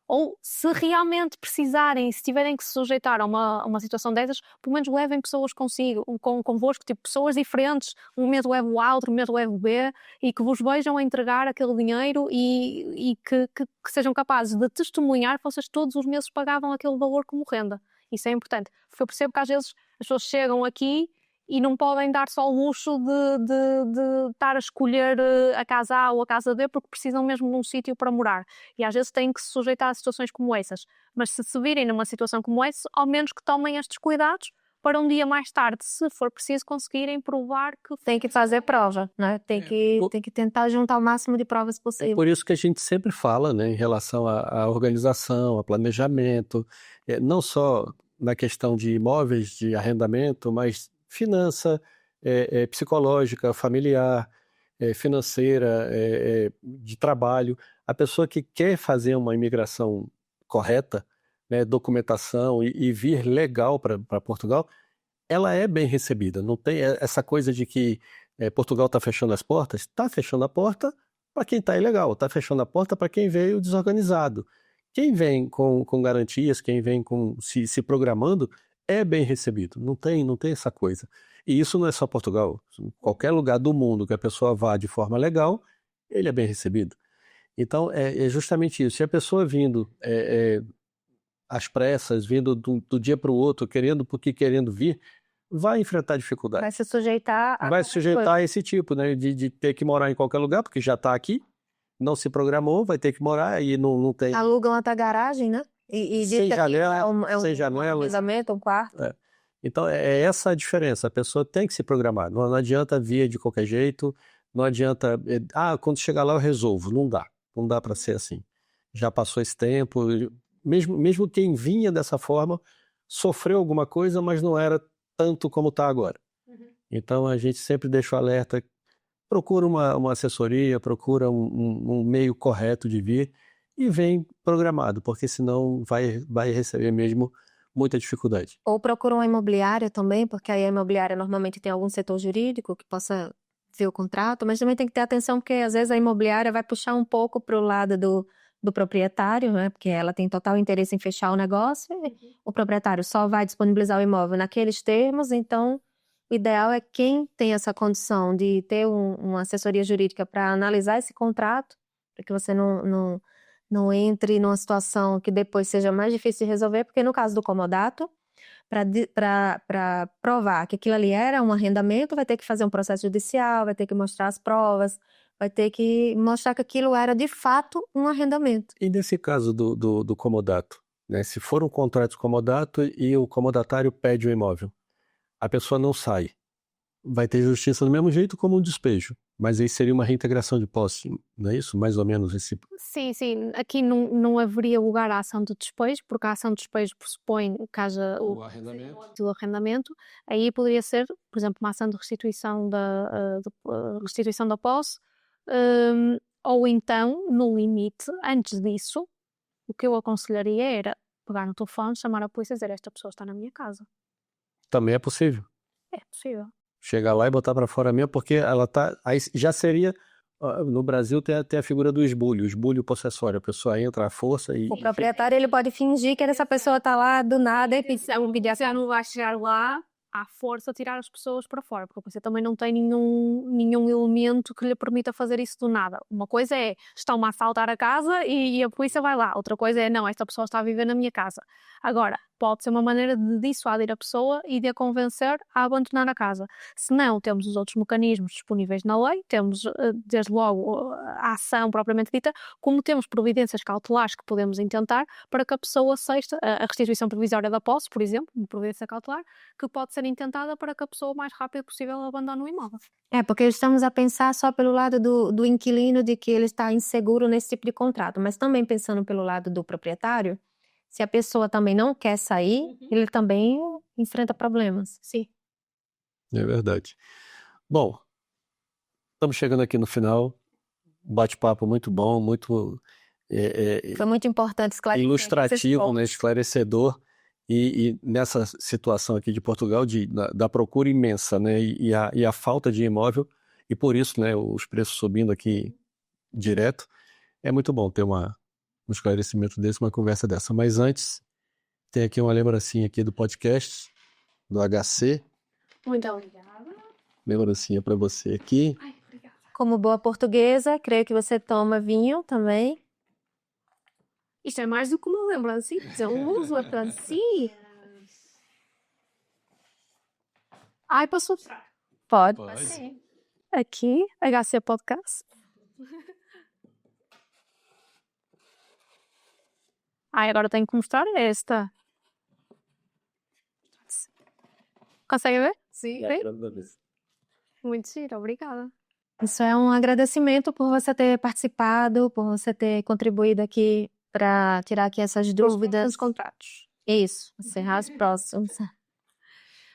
Speaker 3: Ou se realmente precisarem, se tiverem que se sujeitar a uma situação dessas, pelo menos levem pessoas consigo, convosco, tipo pessoas diferentes, um mês leva o A, outro mês leva o B, e que vos vejam a entregar aquele dinheiro e que sejam capazes de testemunhar que vocês todos os meses pagavam aquele valor como renda. Isso é importante, porque eu percebo que às vezes as pessoas chegam aqui e não podem dar só o luxo de estar a escolher a casa A ou a casa B porque precisam mesmo de um sítio para morar. E às vezes têm que se sujeitar a situações como essas. Mas se virem numa situação como essa, ao menos que tomem estes cuidados para um dia mais tarde, se for preciso, conseguirem provar que...
Speaker 2: Tem que fazer prova, né? Tem que tentar juntar o máximo de provas possível.
Speaker 1: Por isso que a gente sempre fala, né, em relação à organização, a planejamento, não só na questão de imóveis, de arrendamento, mas finança, psicológica, familiar, financeira, de trabalho. A pessoa que quer fazer uma imigração correta, né, documentação e vir legal para Portugal, ela é bem recebida. Não tem essa coisa de que Portugal está fechando as portas. Está fechando a porta para quem está ilegal, está fechando a porta para quem veio desorganizado. Quem vem com garantias, quem vem se programando, é bem recebido. Não tem essa coisa. E isso não é só Portugal. Em qualquer lugar do mundo que a pessoa vá de forma legal, ele é bem recebido. Então, é justamente isso. Se a pessoa vindo às pressas, vindo do dia para o outro, querendo vir, vai enfrentar dificuldade.
Speaker 2: Vai se sujeitar
Speaker 1: a esse tipo, né, de ter que morar em qualquer lugar, porque já está aqui, não se programou, vai ter que morar e não tem...
Speaker 2: Alugam até garagem, né? E
Speaker 1: sem janela, sem
Speaker 2: janelas. Um quarto.
Speaker 1: Então, é essa a diferença. A pessoa tem que se programar. Não adianta vir de qualquer jeito, não adianta... quando chegar lá eu resolvo. Não dá. Não dá para ser assim. Já passou esse tempo. Mesmo quem vinha dessa forma, sofreu alguma coisa, mas não era tanto como está agora. Então, a gente sempre deixa o alerta. Procura uma assessoria, procura um meio correto de vir e vem programado, porque senão vai receber mesmo muita dificuldade.
Speaker 2: Ou procura uma imobiliária também, porque aí a imobiliária normalmente tem algum setor jurídico que possa ver o contrato, mas também tem que ter atenção, porque às vezes a imobiliária vai puxar um pouco para o lado do proprietário, né? Porque ela tem total interesse em fechar o negócio, e o proprietário só vai disponibilizar o imóvel naqueles termos, então o ideal é quem tem essa condição de ter uma assessoria jurídica para analisar esse contrato, para que você não entre numa situação que depois seja mais difícil de resolver, porque no caso do comodato, para provar que aquilo ali era um arrendamento, vai ter que fazer um processo judicial, vai ter que mostrar as provas, vai ter que mostrar que aquilo era de fato um arrendamento.
Speaker 1: E nesse caso do comodato, né, se for um contrato de comodato e o comodatário pede o imóvel, a pessoa não sai, vai ter justiça do mesmo jeito como um despejo, mas aí seria uma reintegração de posse, não é isso? Mais ou menos esse...
Speaker 3: Sim. Aqui não haveria lugar à ação de despejo, porque a ação de despejo pressupõe que haja o arrendamento. Aí poderia ser, por exemplo, uma ação de restituição da posse, ou então, no limite, antes disso, o que eu aconselharia era pegar no telefone, chamar a polícia e dizer: esta pessoa está na minha casa.
Speaker 1: Também é possível.
Speaker 3: É possível.
Speaker 1: Chegar lá e botar para fora mesmo, porque ela tá... Aí já seria... No Brasil tem até a figura do esbulho, o esbulho possessório. A pessoa entra à força e...
Speaker 2: O proprietário, ele pode fingir que essa pessoa tá lá do nada e pedir...
Speaker 3: Já não vai chegar lá à força a tirar as pessoas para fora, porque você também não tem nenhum elemento que lhe permita fazer isso do nada. Uma coisa é, estão-me a assaltar a casa e a polícia vai lá. Outra coisa é, não, esta pessoa está a viver na minha casa. Agora, pode ser uma maneira de dissuadir a pessoa e de a convencer a abandonar a casa. Se não, temos os outros mecanismos disponíveis na lei, temos desde logo a ação propriamente dita, como temos providências cautelares que podemos intentar para que a pessoa aceite a restituição provisória da posse, por exemplo, uma providência cautelar, que pode ser intentada para que a pessoa o mais rápido possível abandone o imóvel.
Speaker 2: Porque estamos a pensar só pelo lado do inquilino, de que ele está inseguro nesse tipo de contrato, mas também pensando pelo lado do proprietário, se a pessoa também não quer sair, ele também enfrenta problemas.
Speaker 3: Sim.
Speaker 1: É verdade. Bom, estamos chegando aqui no final. Bate-papo muito bom, muito...
Speaker 2: Foi muito importante esclarecer.
Speaker 1: Ilustrativo, né, esclarecedor. E nessa situação aqui de Portugal, da procura imensa, né, e a falta de imóvel, e por isso, né, os preços subindo aqui direto, é muito bom ter uma um esclarecimento desse, uma conversa dessa. Mas antes, tem aqui uma lembrancinha aqui do podcast, do HC.
Speaker 3: Muito obrigada.
Speaker 1: Lembrancinha para você aqui.
Speaker 3: Ai, obrigada.
Speaker 2: Como boa portuguesa, creio que você toma vinho também.
Speaker 3: Isto é mais do que uma lembrança. Eu uso a Francinha. Ai, posso mostrar?
Speaker 2: Pode.
Speaker 3: Sim. Aqui, HC Podcast. Ai, agora tenho que mostrar esta. Consegue ver? Sim. Muito giro, obrigada.
Speaker 2: Isso é um agradecimento por você ter participado, por você ter contribuído aqui para tirar aqui essas dúvidas.
Speaker 3: Os contratos.
Speaker 2: Isso, encerrar os próximos.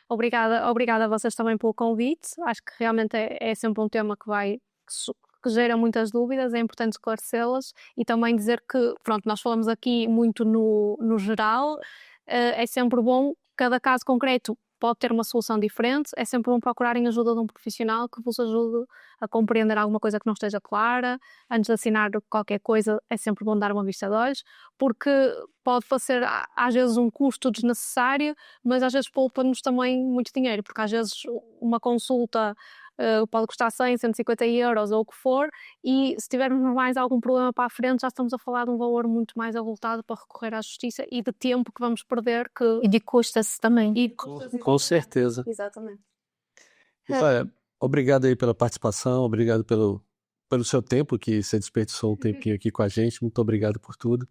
Speaker 3: Obrigada a vocês também pelo convite. Acho que realmente é sempre um tema que gera muitas dúvidas, é importante esclarecê-las e também dizer que, pronto, nós falamos aqui muito no geral, é sempre bom, cada caso concreto pode ter uma solução diferente, é sempre bom procurarem ajuda de um profissional que vos ajude a compreender alguma coisa que não esteja clara. Antes de assinar qualquer coisa, é sempre bom dar uma vista de olhos, porque pode fazer às vezes um custo desnecessário, mas às vezes poupa-nos também muito dinheiro, porque às vezes uma consulta pode custar 100, 150 euros ou o que for, e se tivermos mais algum problema para a frente já estamos a falar de um valor muito mais avultado para recorrer à justiça e de tempo que vamos perder
Speaker 2: E de custas também.
Speaker 1: Com certeza.
Speaker 3: Exatamente.
Speaker 1: Olha, obrigado aí pela participação, obrigado pelo seu tempo, que você desperdiçou um tempinho aqui com a gente, muito obrigado por tudo,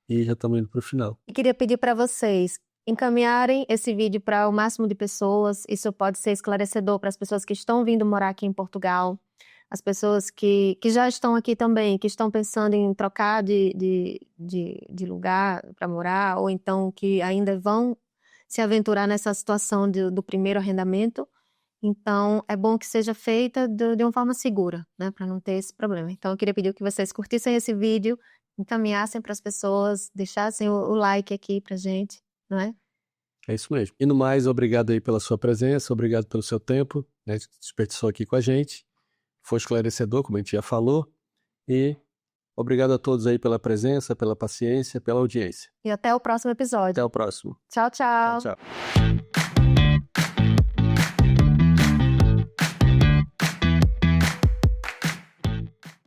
Speaker 1: e já estamos indo para o final.
Speaker 2: E queria pedir para vocês encaminharem esse vídeo para o máximo de pessoas. Isso pode ser esclarecedor para as pessoas que estão vindo morar aqui em Portugal, as pessoas que já estão aqui também, que estão pensando em trocar de lugar para morar, ou então que ainda vão se aventurar nessa situação do primeiro arrendamento. Então, é bom que seja feita de uma forma segura, né, para não ter esse problema. Então, eu queria pedir que vocês curtissem esse vídeo, encaminhassem para as pessoas, deixassem o like aqui pra gente, não é?
Speaker 1: É isso mesmo. E no mais, obrigado aí pela sua presença, obrigado pelo seu tempo, né, que desperdiçou aqui com a gente. Foi esclarecedor, como a gente já falou. E obrigado a todos aí pela presença, pela paciência, pela audiência.
Speaker 2: E até o próximo episódio.
Speaker 1: Até o próximo.
Speaker 2: Tchau, tchau.
Speaker 1: Tchau, tchau.